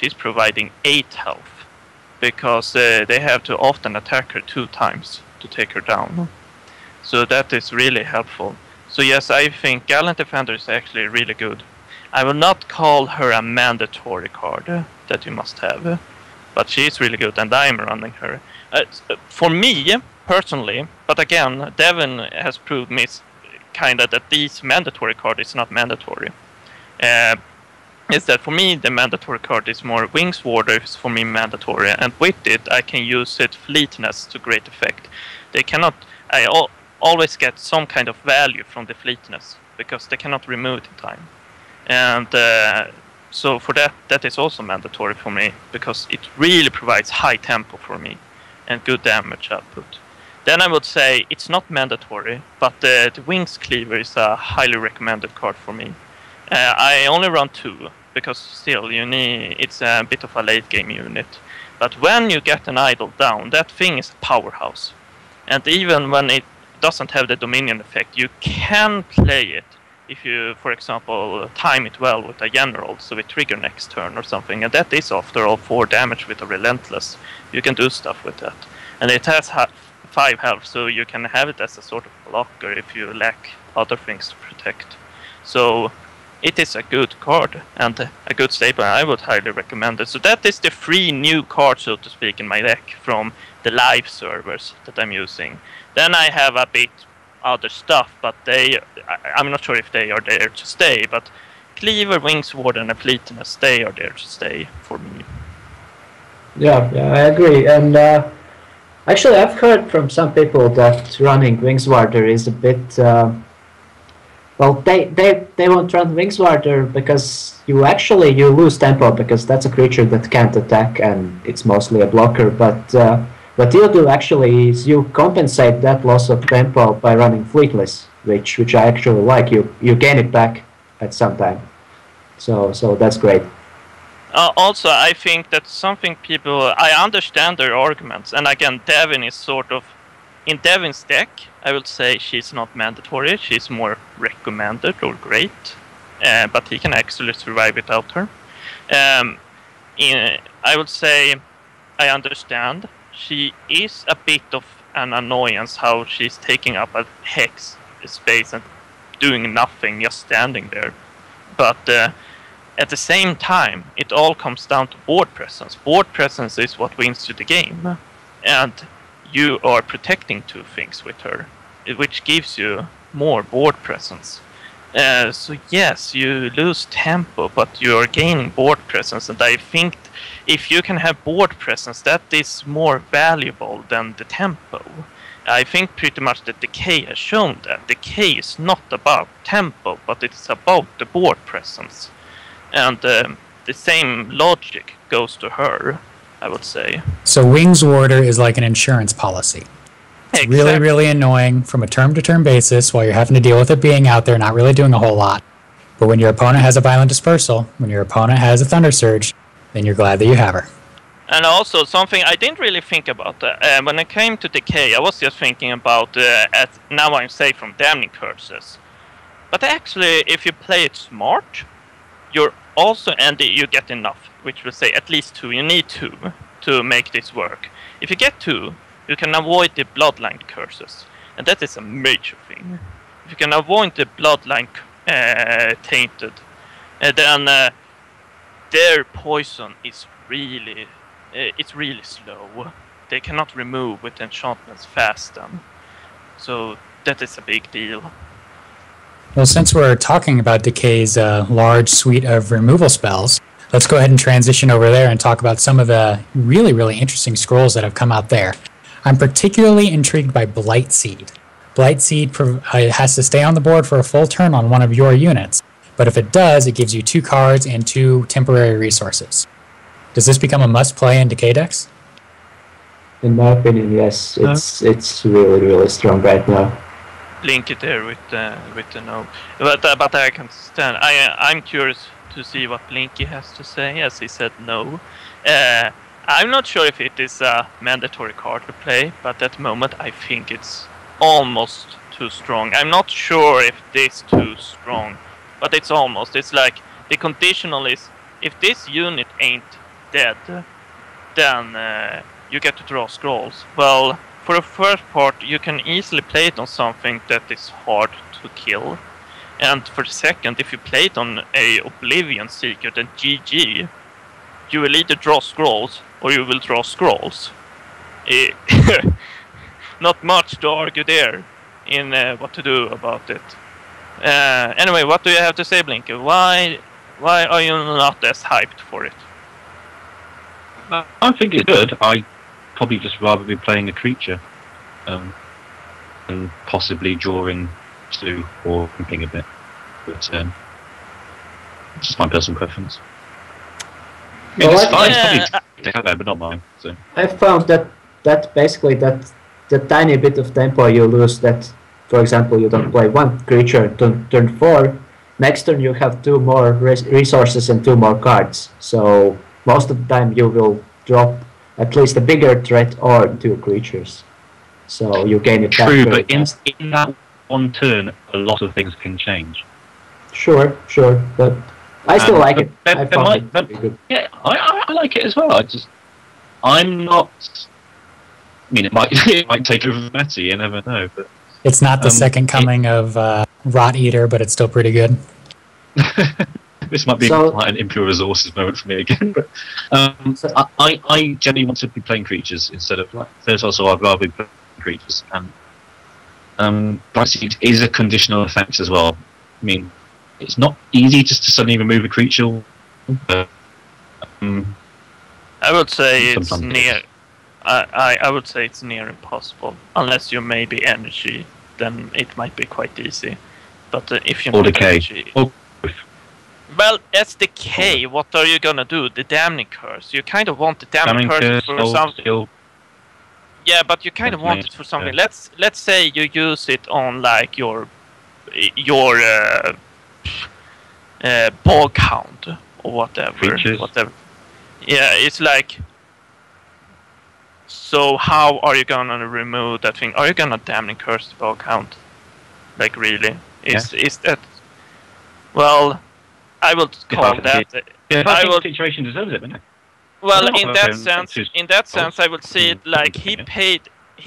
8 health. Because they have to often attack her 2 times to take her down. So that is really helpful. So yes, I think Galant Defender is actually really good. I will not call her a mandatory card that you must have. But she is really good and I'm running her. For me, personally, but again, Devin has proved me kinda that these mandatory card is not mandatory. Is that for me the mandatory card is more Wingswarder is for me mandatory, and with it I can use it Fleetness to great effect. I always get some kind of value from the Fleetness because they cannot remove it in time, and so for that is also mandatory for me because it really provides high tempo for me and good damage output. Then I would say it's not mandatory, but the Wings Cleaver is a highly recommended card for me. I only run 2 because still it's a bit of a late game unit. But when you get an idol down, that thing is a powerhouse. And even when it doesn't have the Dominion effect, you can play it if you, for example, time it well with a general, so it trigger next turn or something. And that is after all 4 damage with a Relentless. You can do stuff with that. And it has 5 health, so you can have it as a sort of blocker if you lack other things to protect. So it is a good card and a good staple. I would highly recommend it. So that is the 3 new cards, so to speak, in my deck from the live servers that I'm using. Then I have a bit other stuff, but I'm not sure if they are there to stay, but Cleaver, Wingsward and a Fleetness, they are there to stay for me. Yeah, I agree. And actually, I've heard from some people that running Wingswarder is a bit. Well, they won't run Wingswarder because you lose tempo because that's a creature that can't attack and it's mostly a blocker. But what you do actually is you compensate that loss of tempo by running Fleetless, which I actually like. You gain it back at some time. So that's great. Also, I think that's something I understand their arguments, and again, Devin is sort of, in Devin's deck, I would say she's not mandatory, she's more recommended or great, but he can actually survive without her. I would say, I understand, she is a bit of an annoyance how she's taking up a hex space and doing nothing, just standing there. But at the same time, it all comes down to board presence. Board presence is what wins you the game. And you are protecting 2 things with her, which gives you more board presence. So yes, you lose tempo, but you are gaining board presence. And I think if you can have board presence, that is more valuable than the tempo. I think pretty much that Decay has shown that. Decay is not about tempo, but it's about the board presence. And the same logic goes to her, I would say. So Wingswarder is like an insurance policy. It's exactly. Really, really annoying from a turn-to-turn basis while you're having to deal with it being out there, not really doing a whole lot. But when your opponent has a Violent Dispersal, when your opponent has a Thunder Surge, then you're glad that you have her. And also something I didn't really think about. When it came to Decay, I was just thinking about, now I'm safe from Damning Curses. But actually, if you play it smart, you're also, and you get enough, which will say at least 2. You need 2 to make this work. If you get 2, you can avoid the Bloodline Curses. And that is a major thing. If you can avoid the Bloodline Tainted, then their poison is really, it's really slow. They cannot remove with enchantments fast then. So that is a big deal. Well, since we're talking about Decay's large suite of removal spells, let's go ahead and transition over there and talk about some of the really, really interesting scrolls that have come out there. I'm particularly intrigued by Blightseed. Blightseed has to stay on the board for a full turn on one of your units, but if it does, it gives you 2 cards and 2 temporary resources. Does this become a must-play in Decay decks? In my opinion, yes. It's really, really strong right now. Link it there with the no, but I can stand. I'm curious to see what Blinky has to say, as he said no. I'm not sure if it is a mandatory card to play, but at the moment I think it's almost too strong. I'm not sure if it's too strong, but it's almost. It's like the conditional is if this unit ain't dead, then you get to draw scrolls. Well, for the first part, you can easily play it on something that is hard to kill. And for the second, if you play it on a Oblivion Seeker, then GG. You will either draw scrolls, or you will draw scrolls. Not much to argue there in what to do about it. Anyway, what do you have to say, Blinky? Why are you not as hyped for it? I think it's good. I probably just rather be playing a creature, and possibly drawing 2 or thinking a bit. But it's just my personal preference. I mean, it's fine. It's probably to have there, but not mine. So I found that basically that the tiny bit of tempo you lose, that for example you don't play 1 creature turn 4, next turn you have 2 more resources and 2 more cards. So most of the time you will drop at least a bigger threat or 2 creatures. So you gain it back. True, but in that 1 turn, a lot of things can change. Sure, but I still like it. I found it pretty good. Yeah, I like it as well. I'm not. I mean, it might take over Meta. You never know. But It's not the second coming of Rot Eater, but it's still pretty good. This might be quite an impure resources moment for me again. But I generally want to be playing creatures instead of there's also I'd rather be playing creatures, and Blightseed is a conditional effect as well. I mean, it's not easy just to suddenly remove a creature. But, I would say it's near. I would say it's near impossible, unless you maybe energy. Then it might be quite easy. But if you or decay, energy, well, as Decay, what are you gonna do? The Damning Curse. You kind of want the Damning Curse for something. Yeah, but you kind of want it for something. Yeah. Let's say you use it on like your Bog Hound or whatever. Creatures. Whatever. Yeah, it's like. So how are you gonna remove that thing? Are you gonna Damning Curse the Bog Hound? Like really? Is that? Well, I would call that. I would. Situation deserves it, wouldn't it? Well, in that sense, I would see it like he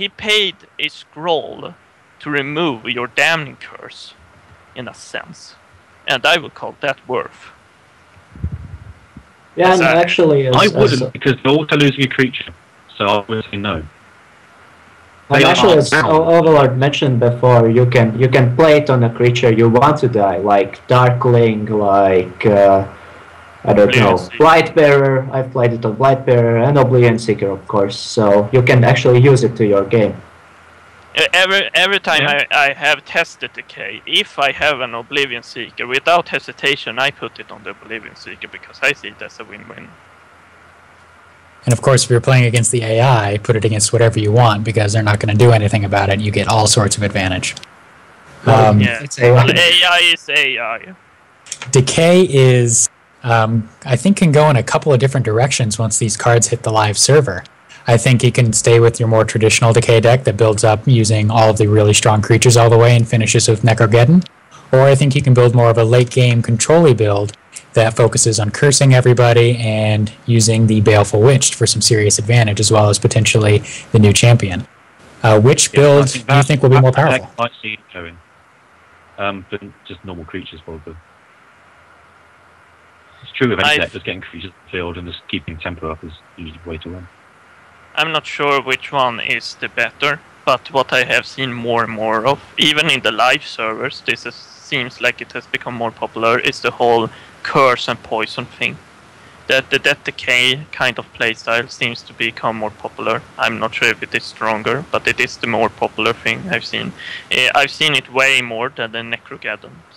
paid a scroll to remove your Damning Curse, in a sense, and I would call that worth. Yeah, and actually, I wouldn't because they're also losing a creature, so I would say no. And actually, as Overlord mentioned before, you can play it on a creature you want to die, like Darkling, like I don't know, Blightbearer. I've played it on Blightbearer and Oblivion Seeker, of course. So you can actually use it to your game. Every time I have tested Decay, if I have an Oblivion Seeker, without hesitation, I put it on the Oblivion Seeker because I see it as a win-win. And of course, if you're playing against the AI, put it against whatever you want because they're not going to do anything about it. You get all sorts of advantage. It's AI. Well, AI is AI. Decay is, I think, can go in a couple of different directions once these cards hit the live server. I think you can stay with your more traditional Decay deck that builds up using all of the really strong creatures all the way and finishes with Necrogeddon. Or I think you can build more of a late-game control-y build that focuses on cursing everybody and using the Baleful Witch for some serious advantage, as well as potentially the new champion. Which build do you think will be more powerful? I see it going. But just normal creatures, probably. It's true of any deck, just getting creatures in the field and just keeping tempo up is usually the way to win. I'm not sure which one is the better, but what I have seen more and more of, even in the live servers, this is seems like it has become more popular is the whole curse and poison thing. That the Death Decay kind of playstyle seems to become more popular. I'm not sure if it is stronger, but it is the more popular thing I've seen. I've seen it way more than the Necrogaddons.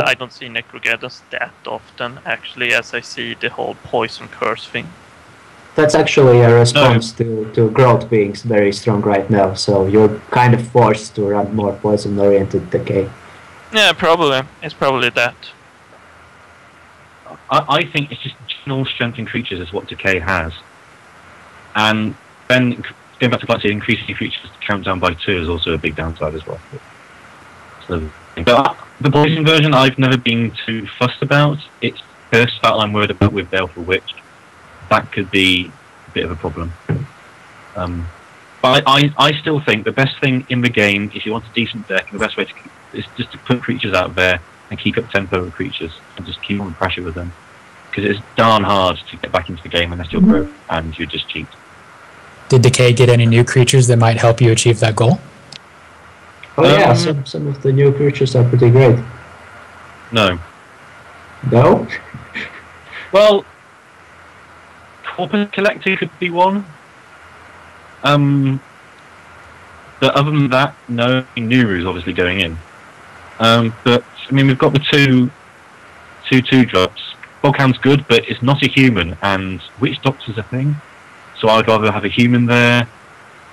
I don't see Necrogaddons that often, actually, as I see the whole poison curse thing. That's actually a response to growth being very strong right now, so you're kind of forced to run more poison-oriented Decay. Yeah, probably. It's probably that. I think it's just general strength in creatures is what Decay has. And then, going back to like increasing creatures countdown by 2 is also a big downside as well. But the poison version I've never been too fussed about. It's first battle I'm worried about with Baleful Witch. That could be a bit of a problem. But I still think the best thing in the game, if you want a decent deck, the best way is just to put creatures out there and keep up tempo with creatures and just keep on pressure with them. Because it's darn hard to get back into the game unless you're broke and you're just cheap. Did Decay get any new creatures that might help you achieve that goal? Oh yeah, some of the new creatures are pretty great. No. No? Well, Corpus Collector could be one. But other than that, no. Nuru's obviously going in. But I mean, we've got the two 2/2 Boghound's good, but it's not a human, and Witch Doctor's a thing. So I'd rather have a human there.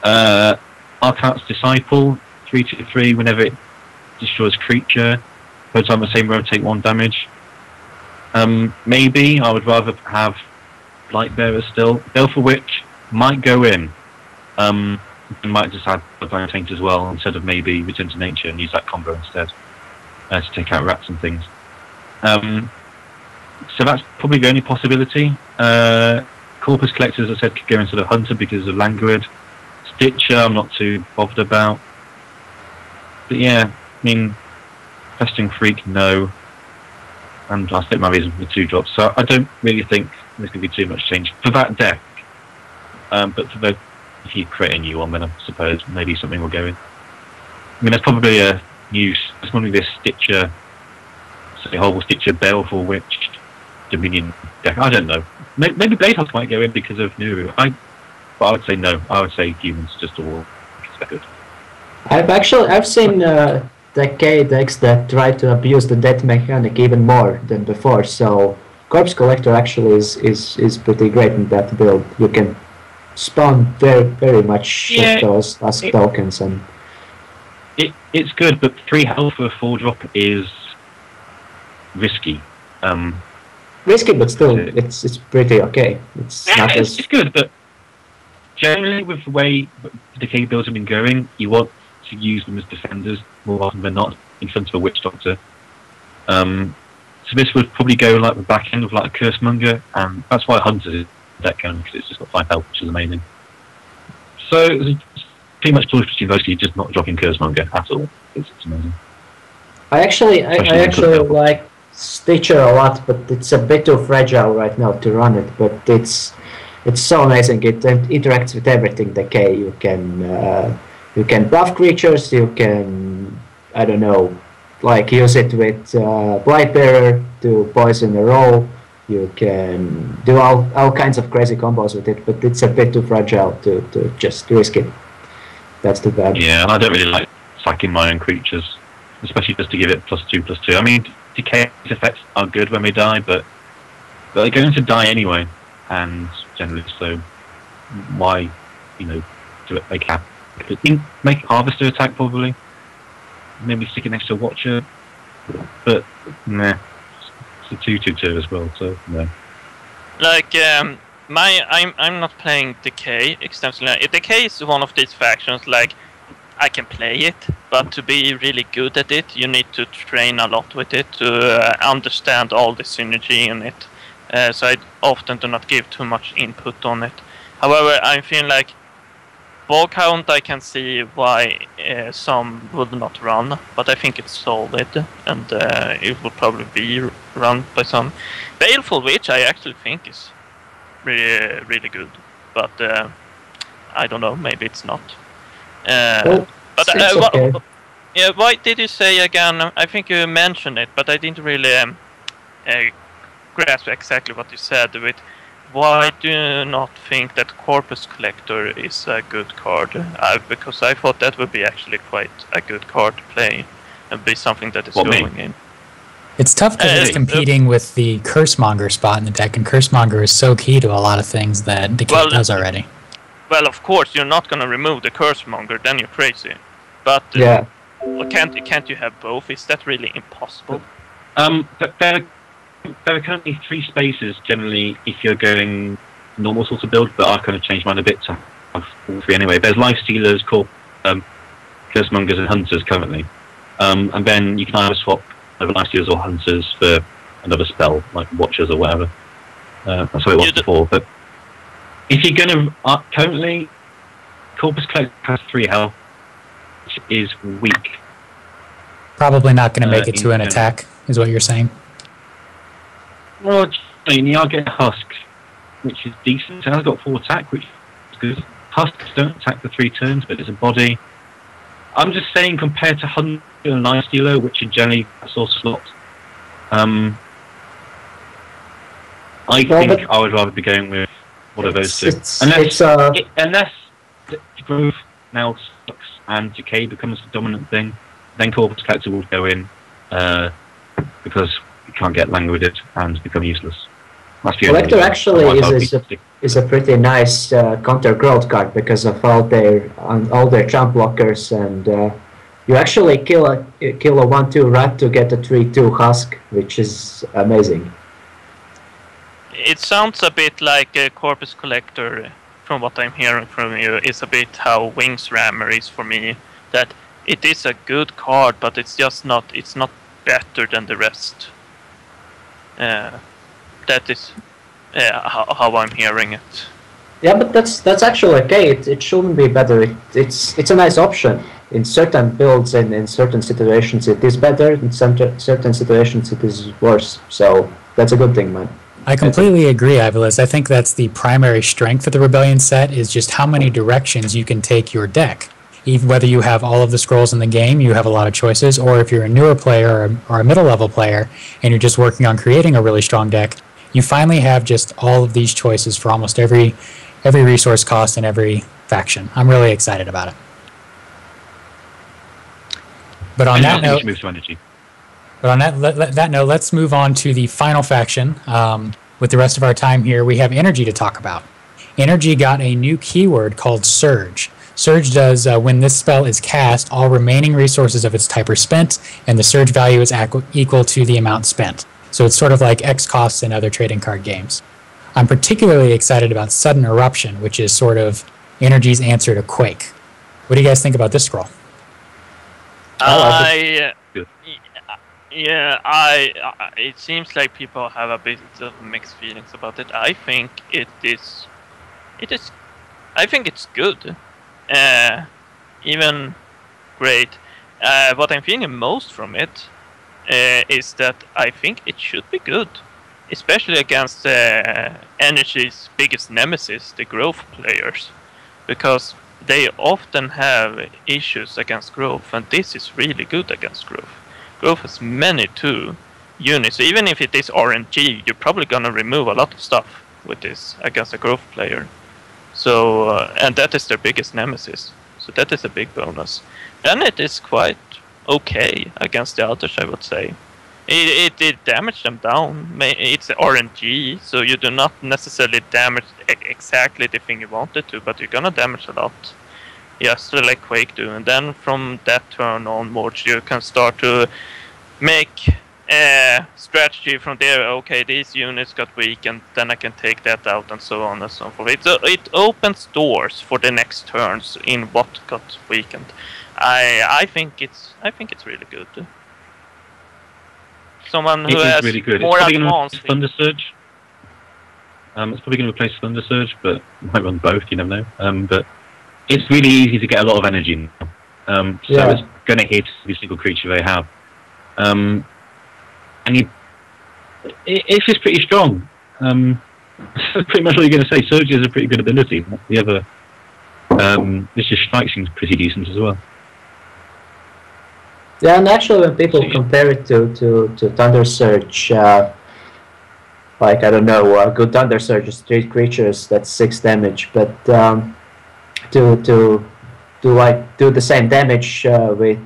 Arcan's Disciple, 3/3. Whenever it destroys creature, per time the same row take 1 damage. Maybe I would rather have Lightbearer still. Baleful Witch might go in. Might just add Bloodline Taint as well, instead of maybe Return to Nature and use that combo instead to take out rats and things. So that's probably the only possibility. Corpus Collector, as I said, could go instead of Hunter because of Languid. Stitcher, I'm not too bothered about. But yeah, I mean, Pestering Freak, no. And I'll stick my reason for the 2 drops. So I don't really think there's going to be too much change for that deck. But for the, if you create a new one, then I suppose maybe something will go in. I mean, there's probably a new, there's going to be this Stitcher, say whole Stitcher Baleful Witch Dominion deck. I don't know. Maybe Bladehouse might go in because of Nuru. But I would say no. I would say humans just all because they're good. I've seen Decay decks that try to abuse the death mechanic even more than before. So Corpse Collector actually is pretty great in that build. You can spawn very much those as tokens, and it's good, but 3 health for a 4-drop is risky. Risky, but still, it's pretty okay. It's good, but generally with the way Decay builds have been going, you want to use them as defenders more often than not in front of a Witch Doctor. So this would probably go like the back end of like a Cursemonger, and that's why Hunter is deck going, because it's just got 5 health, which is amazing. So it's pretty much choice between those, just not dropping Cursemonger at all. It's amazing. I actually like Stitcher a lot, but it's a bit too fragile right now to run it. But it's so amazing. It interacts with everything. Decay. You can buff creatures. You can, I don't know, like use it with Blightbearer to poison a roll. You can do all kinds of crazy combos with it, but it's a bit too fragile to just risk it. That's too bad. Yeah, and I don't really like sacking my own creatures, especially just to give it +2/+2. I mean, Decay's effects are good when they die, but they're going to die anyway, and generally so why, do it like make Harvester attack probably, maybe stick it next to a Watcher, but nah, it's a 2/2 as well, so no. Like I'm not playing Decay extensively. Decay is one of these factions, like I can play it, but to be really good at it, you need to train a lot with it to understand all the synergy in it. So I often do not give too much input on it. However, I feel like Boghound, I can see why some would not run, but I think it's solid, and it will probably be run by some. Baleful Witch, I actually think is really, really good, but I don't know, maybe it's not. But it's okay. Yeah, why did you say again? I think you mentioned it, but I didn't really grasp exactly what you said. With why do you not think that Corpus Collector is a good card? Because I thought that would be actually quite a good card to play and be something that is going in. It's tough because it's competing with the Cursemonger spot in the deck, and Cursemonger is so key to a lot of things that Decay does already. Well, of course, you're not going to remove the Cursemonger, then you're crazy. But can't you have both? Is that really impossible? There are currently 3 spaces generally if you're going normal sort of build, but I've kind of changed mine a bit to have all 3 anyway. There's Life Stealers, Cursemongers, and Hunters currently. And then you can either swap over Life Stealers or Hunters for another spell, like Watchers or whatever. That's how it was before. But if you're going to... currently, Corpus Collector has 3 health, which is weak. Probably not going to make it to an attack, is what you're saying? Well, you are getting Husk, which is decent. It has got 4 attack, which is good. Husks don't attack for 3 turns, but it's a body. I'm just saying, compared to Hunter and Life Stealer, which are generally a sort of slot, I think I would rather be going with one of those 2. Unless Growth now sucks and Decay becomes the dominant thing, then Corpus Collector will go in because you can't get languided and become useless. Collector actually is a pretty nice counter growth card because of all their jump blockers, and you actually kill a 1/2 rat to get a 3/2 husk, which is amazing. It sounds a bit like a Corpus Collector, from what I'm hearing from you, is a bit how Wings Rammer is for me. That it is a good card, but it's just not. It's not better than the rest. That is how I'm hearing it. Yeah, but that's actually okay. It shouldn't be better. It's a nice option in certain builds and in certain situations. It is better in certain situations. It is worse. So that's a good thing, man. I completely agree, Ivalis. I think that's the primary strength of the Rebellion set is just how many directions you can take your deck. Even whether you have all of the scrolls in the game, you have a lot of choices, or if you're a newer player or a middle-level player and you're just working on creating a really strong deck, you finally have just all of these choices for almost every resource cost and every faction. I'm really excited about it. But on that note, let's move on to the final faction. With the rest of our time here, we have Energy to talk about. Energy got a new keyword called Surge. Surge does, when this spell is cast, all remaining resources of its type are spent, and the surge value is equal to the amount spent. So it's sort of like X costs in other trading card games. I'm particularly excited about Sudden Eruption, which is sort of Energy's answer to Quake. What do you guys think about this scroll? It seems like people have a bit of mixed feelings about it. I think I think it's good. Even great. What I'm feeling most from it is that I think it should be good, especially against Energy's biggest nemesis, the growth players, because they often have issues against growth, and this is really good against growth. Growth has many 2 units, so even if it is RNG, you're probably gonna remove a lot of stuff with this against a growth player. So, and that is their biggest nemesis. So that is a big bonus. Then it is quite okay against the others, I would say. It damaged them down. It's RNG, so you do not necessarily damage exactly the thing you wanted to, but you're gonna damage a lot. Just like Quake do. And then from that turn onwards, you can start to make strategy from there. Okay, these units got weakened, then I can take that out, and so on and so forth. It opens doors for the next turns in what got weakened. I think it's really good. Someone who has really good. more advanced. It's Thunder Surge. It's probably going to replace Thunder Surge, but it might run both. You never know. But it's really easy to get a lot of energy now. So it's going to hit every single creature they have. And it's just pretty strong. That's pretty much what you're going to say. Surge is a pretty good ability. The other, this just strike seems pretty decent as well. Yeah, and actually, when people compare it to Thunder Surge, like I don't know, good Thunder Surge is 3 creatures, that's 6 damage, but to like do the same damage with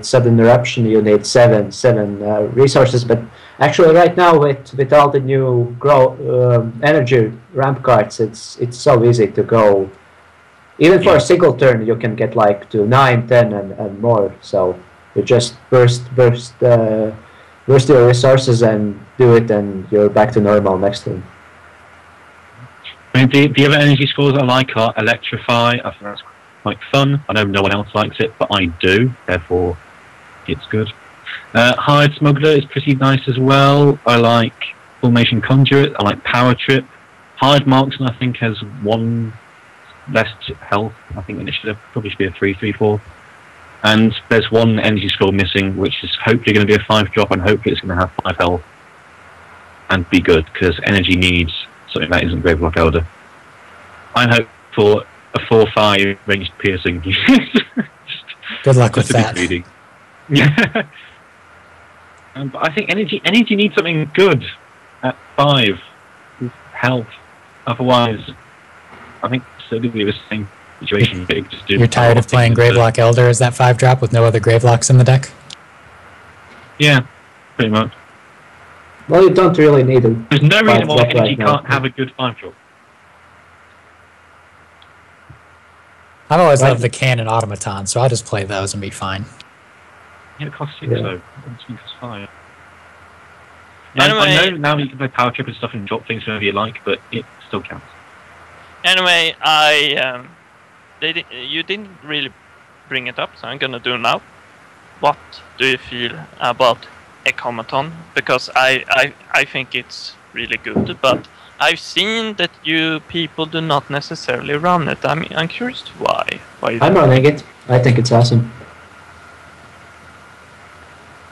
sudden eruption, you need seven resources. But actually, right now with all the new energy ramp cards, it's so easy to go. Even for a single turn, you can get like to 9, 10, and more. So you just burst your resources and do it, and you're back to normal next turn. I mean, the other energy scores I like are Electrify. I think that's quite fun. I know no one else likes it, but I do. Therefore, it's good. Hired Smuggler is pretty nice as well. I like Formation Conduit. I like Power Trip. Hired Marksman, I think, has 1 less health. I think it should probably be a 3/3/4. And there's 1 energy score missing, which is hopefully going to be a 5-drop, and hopefully it's going to have 5 health and be good, because energy needs something that isn't Gravelock Elder. I hope for a 4/5 ranged piercing. Good luck with that. Yeah. But I think energy needs something good at 5 with health. Otherwise, I think it's going to be the same situation. You're tired of playing Gravelock Elder as that 5-drop with no other Gravelocks in the deck? Yeah, pretty much. Well, you don't really need it. There's no reason why energy can't have a good 5-drop. I've always loved the Cannon Automaton, so I'll just play those and be fine. Yeah, it costs 6 though. It costs 5. Anyway, I know now you can play Power Trip and stuff and drop things whenever you like, but it still counts. Anyway, you didn't really bring it up, so I'm gonna do it now. What do you feel about Ecomaton? Because I think it's really good, but I've seen that you people do not necessarily run it. I'm curious to why. I'm running it. I think it's awesome.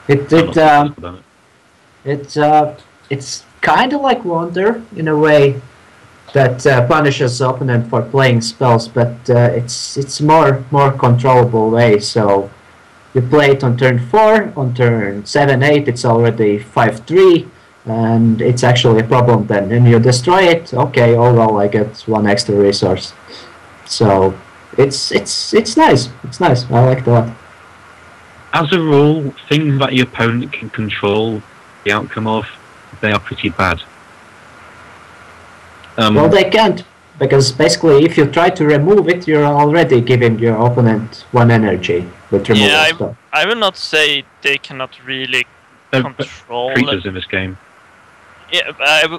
It's kind of like Wonder in a way that punishes the opponent for playing spells, but it's more controllable way. So you play it on turn 4, on turn 7, 8, it's already 5/3, and it's actually a problem then. And you destroy it, okay, oh well, I get 1 extra resource. So it's nice. It's nice. I like it a lot. As a rule, things that your opponent can control the outcome of, they are pretty bad. Well, they can't, because basically if you try to remove it, you're already giving your opponent 1 energy with removal. Yeah, I will not say they cannot really control creatures in this game. Yeah,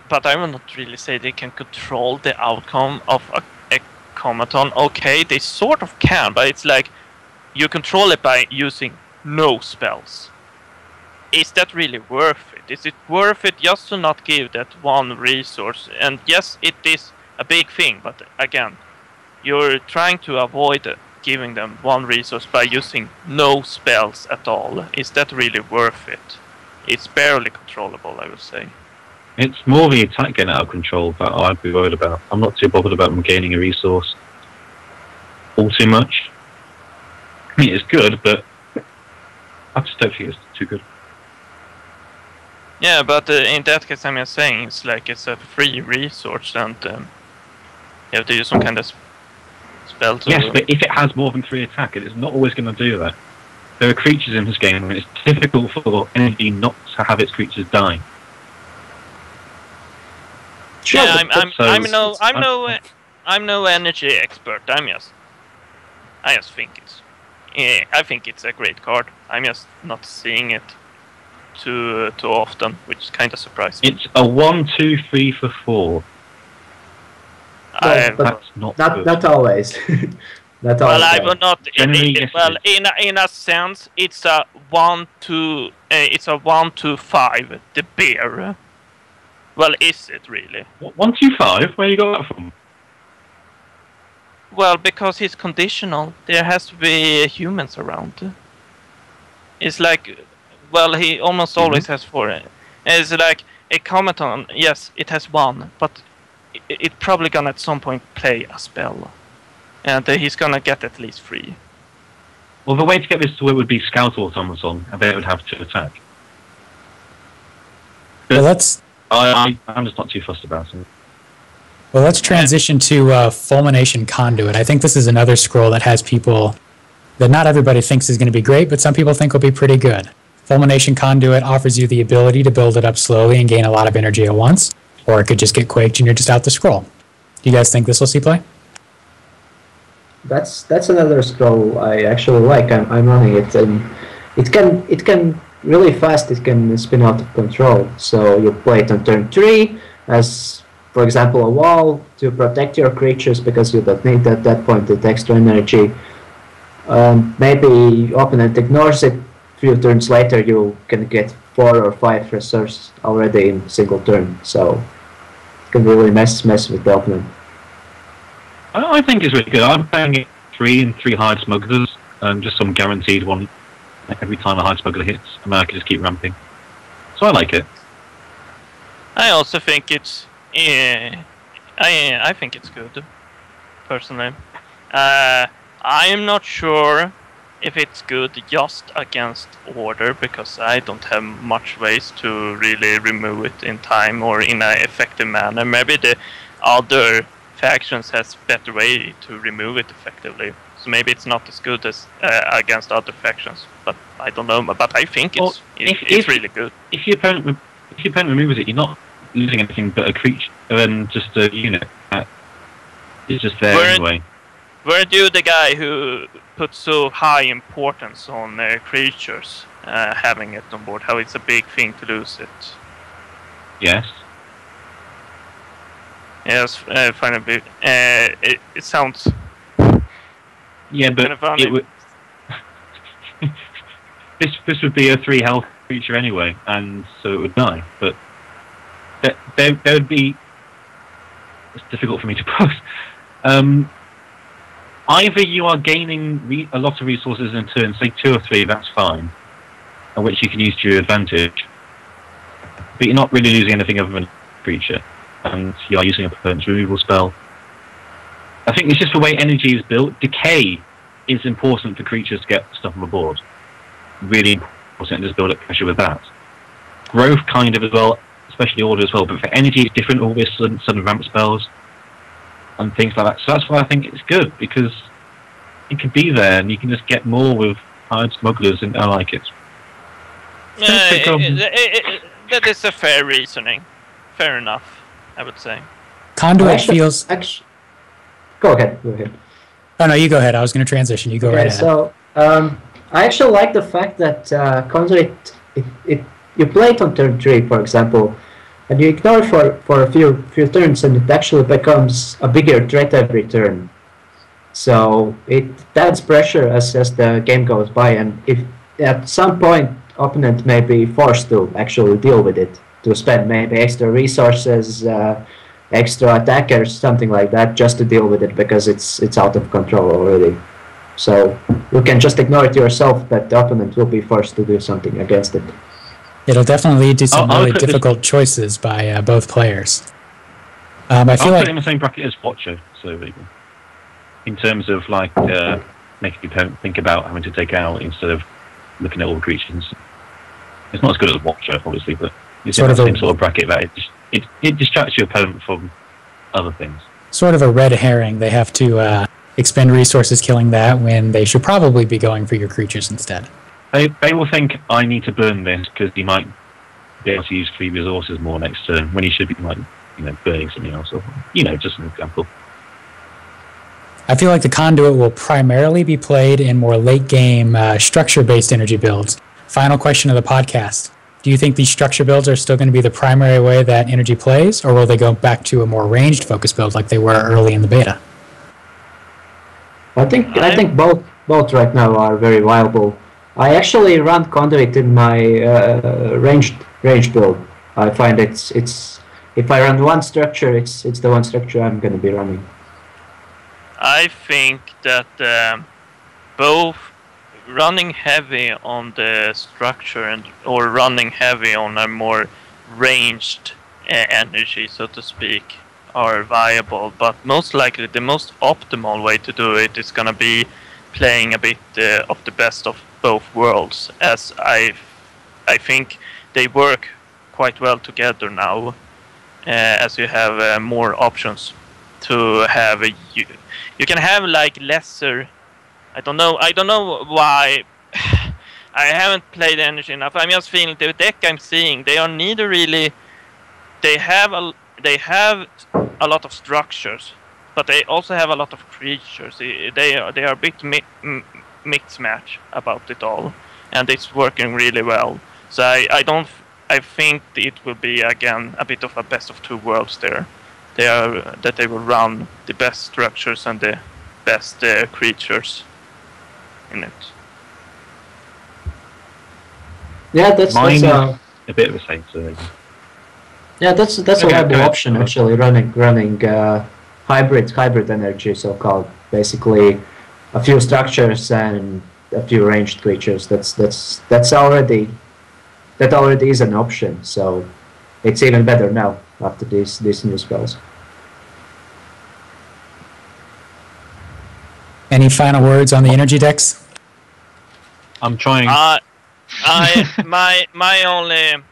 but I will not really say they can control the outcome of a Ecomaton. Okay, they sort of can, but it's like you control it by using no spells. Is that really worth it? Is it worth it just to not give that 1 resource? And yes, it is a big thing, but again, you're trying to avoid giving them 1 resource by using no spells at all. Is that really worth it? It's barely controllable, I would say. It's more the attack getting out of control that I'd be worried about. I'm not too bothered about them gaining a resource all too much. I mean, it's good, but I just don't think it's too good. Yeah, but in that case, I'm just saying it's like it's a free resource, and you have to use some kind of spell to... Yes, but if it has more than 3 attack, it is not always going to do that. There are creatures in this game, and it's difficult for energy not to have its creatures die. Sure, yeah, I'm no energy expert. I just think it's... Yeah, I think it's a great card. I'm just not seeing it too often, which is kind of surprising. It's a 1, 2, 3 for 4. That's not always. Not well, always. I will not. In a sense, it's a 1, 2. It's a 1, 2, 5. The bear. Well, is it really? 1, 2, 5. Where you got that from? Well, because he's conditional. There has to be humans around. It's like, well, he almost always has 4. It's like Ecomaton. Yes, it has 1, but it's probably gonna at some point play a spell, and he's gonna get at least 3. Well, the way to get this to work would be Scout Automaton, and they would have to attack. Well, let's I'm just not too fussed about it. well let's transition to Fulmination Conduit. I think this is another scroll that has people that not everybody thinks is going to be great, but some people think will be pretty good. Fulmination Conduit offers you the ability to build it up slowly and gain a lot of energy at once, or it could just get quaked and you're just out the scroll. Do you guys think this will see play? That's another scroll I actually like. I'm running it, and it can really fast. It can spin out of control. So you play it on turn 3 as, for example, a wall to protect your creatures because you don't need at that point the extra energy. Maybe opponent ignores it. Few turns later, you can get 4 or 5 resources already in a single turn. So it can really mess with the opponent. I think it's really good. I'm playing it 3 and 3 hard smugglers, just some guaranteed one every time a hard smuggler hits, and then I can just keep ramping. So I like it. I also think it's I think it's good, personally. I'm not sure if it's good just against Order, because I don't have much ways to really remove it in time or in an effective manner. Maybe the other factions has better way to remove it effectively, so maybe it's not as good as against other factions, but I don't know. But I think it's really good. If your opponent removes it, you're not losing anything but a creature and just a unit. It's just there anyway. Weren't you the guy who put so high importance on creatures having it on board? How it's a big thing to lose it. Yes. Yes, finally. It sounds. Yeah, but it would. this would be a 3 health creature anyway, and so it would die. But there would be. It's difficult for me to put. Either you are gaining a lot of resources in turn, say 2 or 3, that's fine, and which you can use to your advantage. But you're not really losing anything other than a creature. And you are using a opponent's removal spell. I think it's just the way energy is built. Decay is important for creatures to get stuff on the board. Really important to just build up pressure with that. Growth kind of as well, especially Order as well, but for energy it's different, all this sudden ramp spells and things like that. So that's why I think it's good, because it can be there and you can just get more with hired smugglers, and I like it. That is a fair reasoning. Fair enough, I would say. Conduit feels... Go ahead. Oh, no, you go ahead. I was going to transition. You go right ahead. So, I actually like the fact that Conduit, you play it on turn 3, for example, and you ignore it for a few turns, and it actually becomes a bigger threat every turn. So it adds pressure as the game goes by, and if at some point opponent may be forced to actually deal with it, to spend maybe extra resources, extra attackers, something like that, just to deal with it, because it's out of control already. So you can just ignore it yourself, but the opponent will be forced to do something against it. It'll definitely lead to some really difficult choices by both players. I feel I'll like put it in the same bracket as Watcher, so in terms of like making the opponent think about having to take out instead of looking at all the creatures. It's not as good as Watcher, obviously, but it's in the same sort of bracket that it distracts your opponent from other things. Sort of a red herring. They have to expend resources killing that when they should probably be going for your creatures instead. They will think, I need to burn this because he might be able to use 3 resources more next turn, when he should be like, burning something else, or just an example. I feel like the Conduit will primarily be played in more late game structure-based energy builds. Final question of the podcast. Do you think these structure builds are still going to be the primary way that energy plays, or will they go back to a more ranged focus build like they were early in the beta? I think both right now are very viable. I actually run Conduit in my ranged build. I find it's if I run one structure, it's the one structure I'm going to be running. I think that both running heavy on the structure or running heavy on a more ranged energy, so to speak, are viable, but most likely the most optimal way to do it is going to be playing a bit of the best of both worlds, as I think they work quite well together now, as you have more options to have. You can have like lesser. I don't know why. I haven't played Energy enough. I'm just feeling the deck I'm seeing. They are neither really. They have a lot of structures, but they also have a lot of creatures. They are a bit mixed match about it all, and it's working really well. So I think it will be again a bit of a best of two worlds there. They will run the best structures and the best creatures in it. Yeah, that's a bit of a same thing. Yeah, that's a viable option actually. Running hybrid energy, so called. Basically, a few structures and a few ranged creatures. That already is an option. So it's even better now after these new spells. Any final words on the energy decks? I'm trying. My only.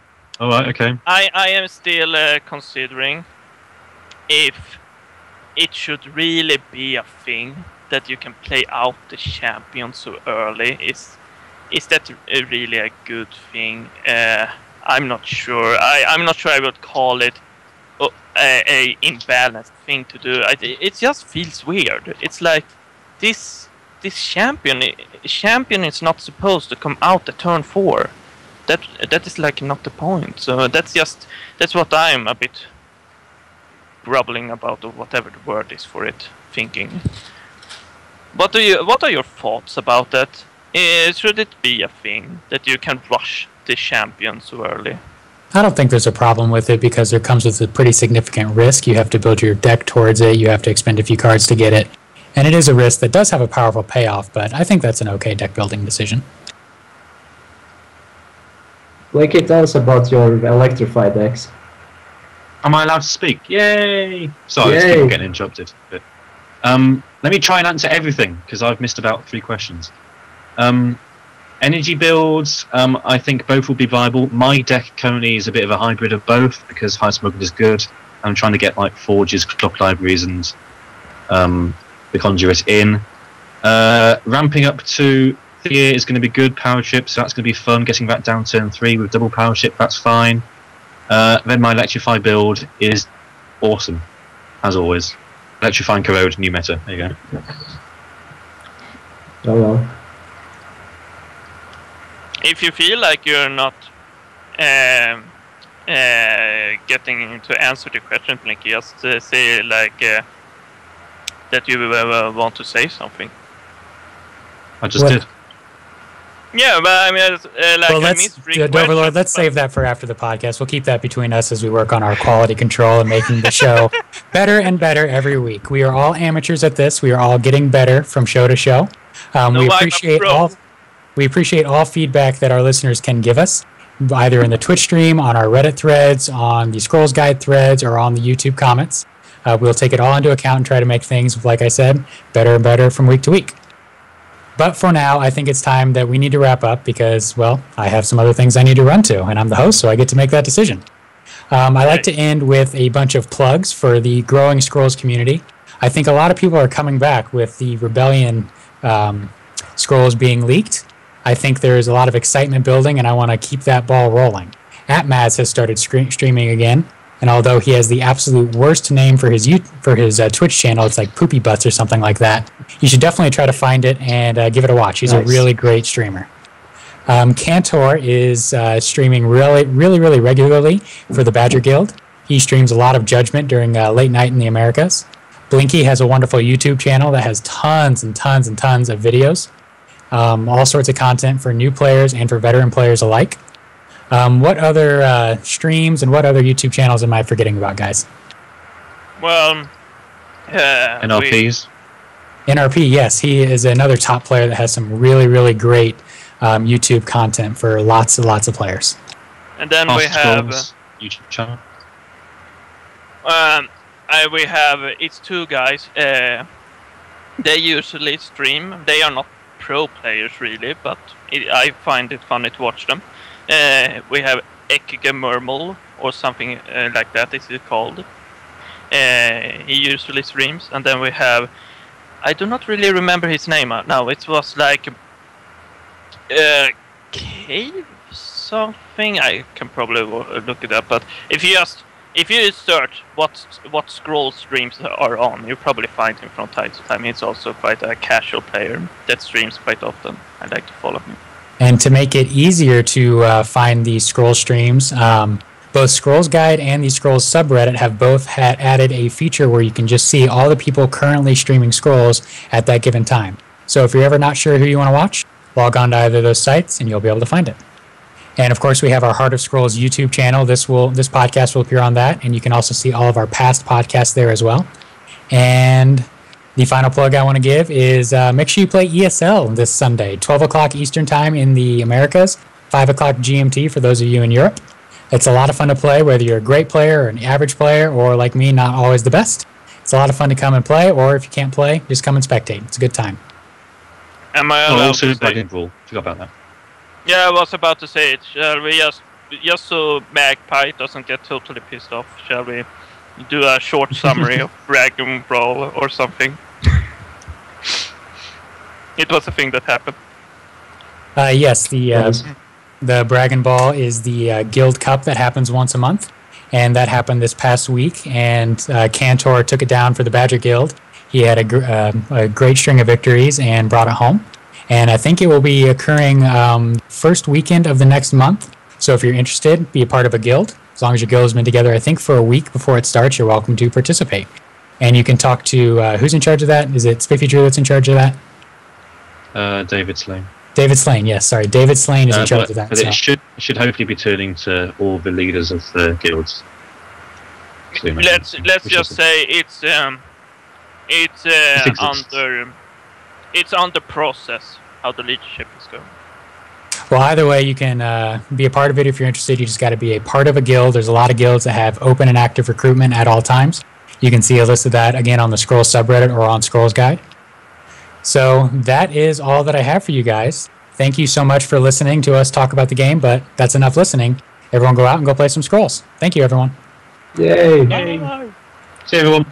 All right. Okay. I am still considering if it should really be a thing that you can play out the champion so early. Is that really a good thing? I'm not sure. I'm not sure I would call it a imbalanced thing to do. It just feels weird. It's like this champion is not supposed to come out at turn 4. That is like not the point. So that's what I'm a bit grumbling about, or whatever the word is for it, thinking. What are your thoughts about that? Should it be a thing that you can rush the champion so early? I don't think there's a problem with it because there comes with a pretty significant risk. You have to build your deck towards it. You have to expend a few cards to get it. And it is a risk that does have a powerful payoff, but I think that's an okay deck building decision. Blakey, tell us about your Electrify decks. Am I allowed to speak? Yay! Sorry, I keep getting interrupted. But, let me try and answer everything, because I've missed about 3 questions. Energy builds, I think both will be viable. My deck currently is a bit of a hybrid of both, because High Smoker is good. I'm trying to get like Forges, Clock Libraries, and the Conjurers in. Ramping up to Thea is going to be good. Power Trip, so that's going to be fun. Getting that down turn 3 with double Power Trip, that's fine. Then my Electrify build is awesome, as always. Electrify and Corrode, new meta. There you go. Oh well. If you feel like you're not getting to answer the question, Blinky, just say like that you want to say something. I just did. Yeah, but I mean, like, well, let's save that for after the podcast. We'll keep that between us as we work on our quality control and making the show better and better every week. We are all amateurs at this. We are all getting better from show to show. We appreciate all feedback that our listeners can give us, either in the Twitch stream, on our Reddit threads, on the Scrolls Guide threads, or on the YouTube comments. We'll take it all into account and try to make things, like I said, better and better from week to week. But for now, I think it's time that we need to wrap up because, well, I have some other things I need to run to, and I'm the host, so I get to make that decision. I like to end with a bunch of plugs for the growing Scrolls community. I think a lot of people are coming back with the Rebellion Scrolls being leaked. I think there is a lot of excitement building, and I want to keep that ball rolling. Atmaz has started streaming again, and although he has the absolute worst name for his Twitch channel, it's like Poopy Butts or something like that, you should definitely try to find it and give it a watch. He's a really great streamer. Cantor is streaming really regularly for the Badger Guild. He streams a lot of Judgment during late night in the Americas. Blinky has a wonderful YouTube channel that has tons and tons and tons of videos. All sorts of content for new players and for veteran players alike. What other streams and what other YouTube channels am I forgetting about, guys? Well, NRPs. NRP, yes. He is another top player that has some really great YouTube content for lots of players. And then we have YouTube channel. We have it's 2 guys. They usually stream. They are not pro players really, but I find it funny to watch them. We have Ekgemurmel or something like that is it called. He usually streams, and then we have, I do not really remember his name now. It was like Cave something. I can probably look it up, but if you search what Scroll streams are on, you probably find him from time to time. He's also quite a casual player that streams quite often. I like to follow him. And to make it easier to find these Scroll streams, both Scrolls Guide and the Scrolls subreddit have both added a feature where you can just see all the people currently streaming Scrolls at that given time. So if you're ever not sure who you want to watch, log on to either of those sites and you'll be able to find it. And of course, we have our Heart of Scrolls YouTube channel. This podcast will appear on that, and you can also see all of our past podcasts there as well. And the final plug I want to give is make sure you play ESL this Sunday, 12 o'clock Eastern Time in the Americas, 5 o'clock GMT for those of you in Europe. It's a lot of fun to play, whether you're a great player or an average player, or like me, not always the best. It's a lot of fun to come and play, or if you can't play, just come and spectate. It's a good time. Am I allowed also to say? Dragon Ball. Forgot about that. Yeah, I was about to say it. Shall we just so Magpie doesn't get totally pissed off, shall we do a short summary of Dragon Brawl or something? It was a thing that happened. Yes, the Dragon Ball is the Guild Cup that happens once a month, and that happened this past week, and Cantor took it down for the Badger Guild. He had a great string of victories and brought it home. And I think it will be occurring first weekend of the next month. So if you're interested, be a part of a guild. As long as your guild has been together, I think, for a week before it starts, you're welcome to participate. And you can talk to, who's in charge of that? Is it Spiffy Drew that's in charge of that? David Slane. David Slane, yes, sorry. David Slane is in charge of that. But it should hopefully be turning to all the leaders of the guilds. Let's just say it's under process how the leadership is going. Well, either way, you can be a part of it if you're interested. You just got to be a part of a guild. There's a lot of guilds that have open and active recruitment at all times. You can see a list of that, again, on the Scrolls subreddit or on Scrolls Guide. So that is all that I have for you guys. Thank you so much for listening to us talk about the game, but that's enough listening. Everyone go out and go play some Scrolls. Thank you, everyone. Yay! Bye. See you, everyone.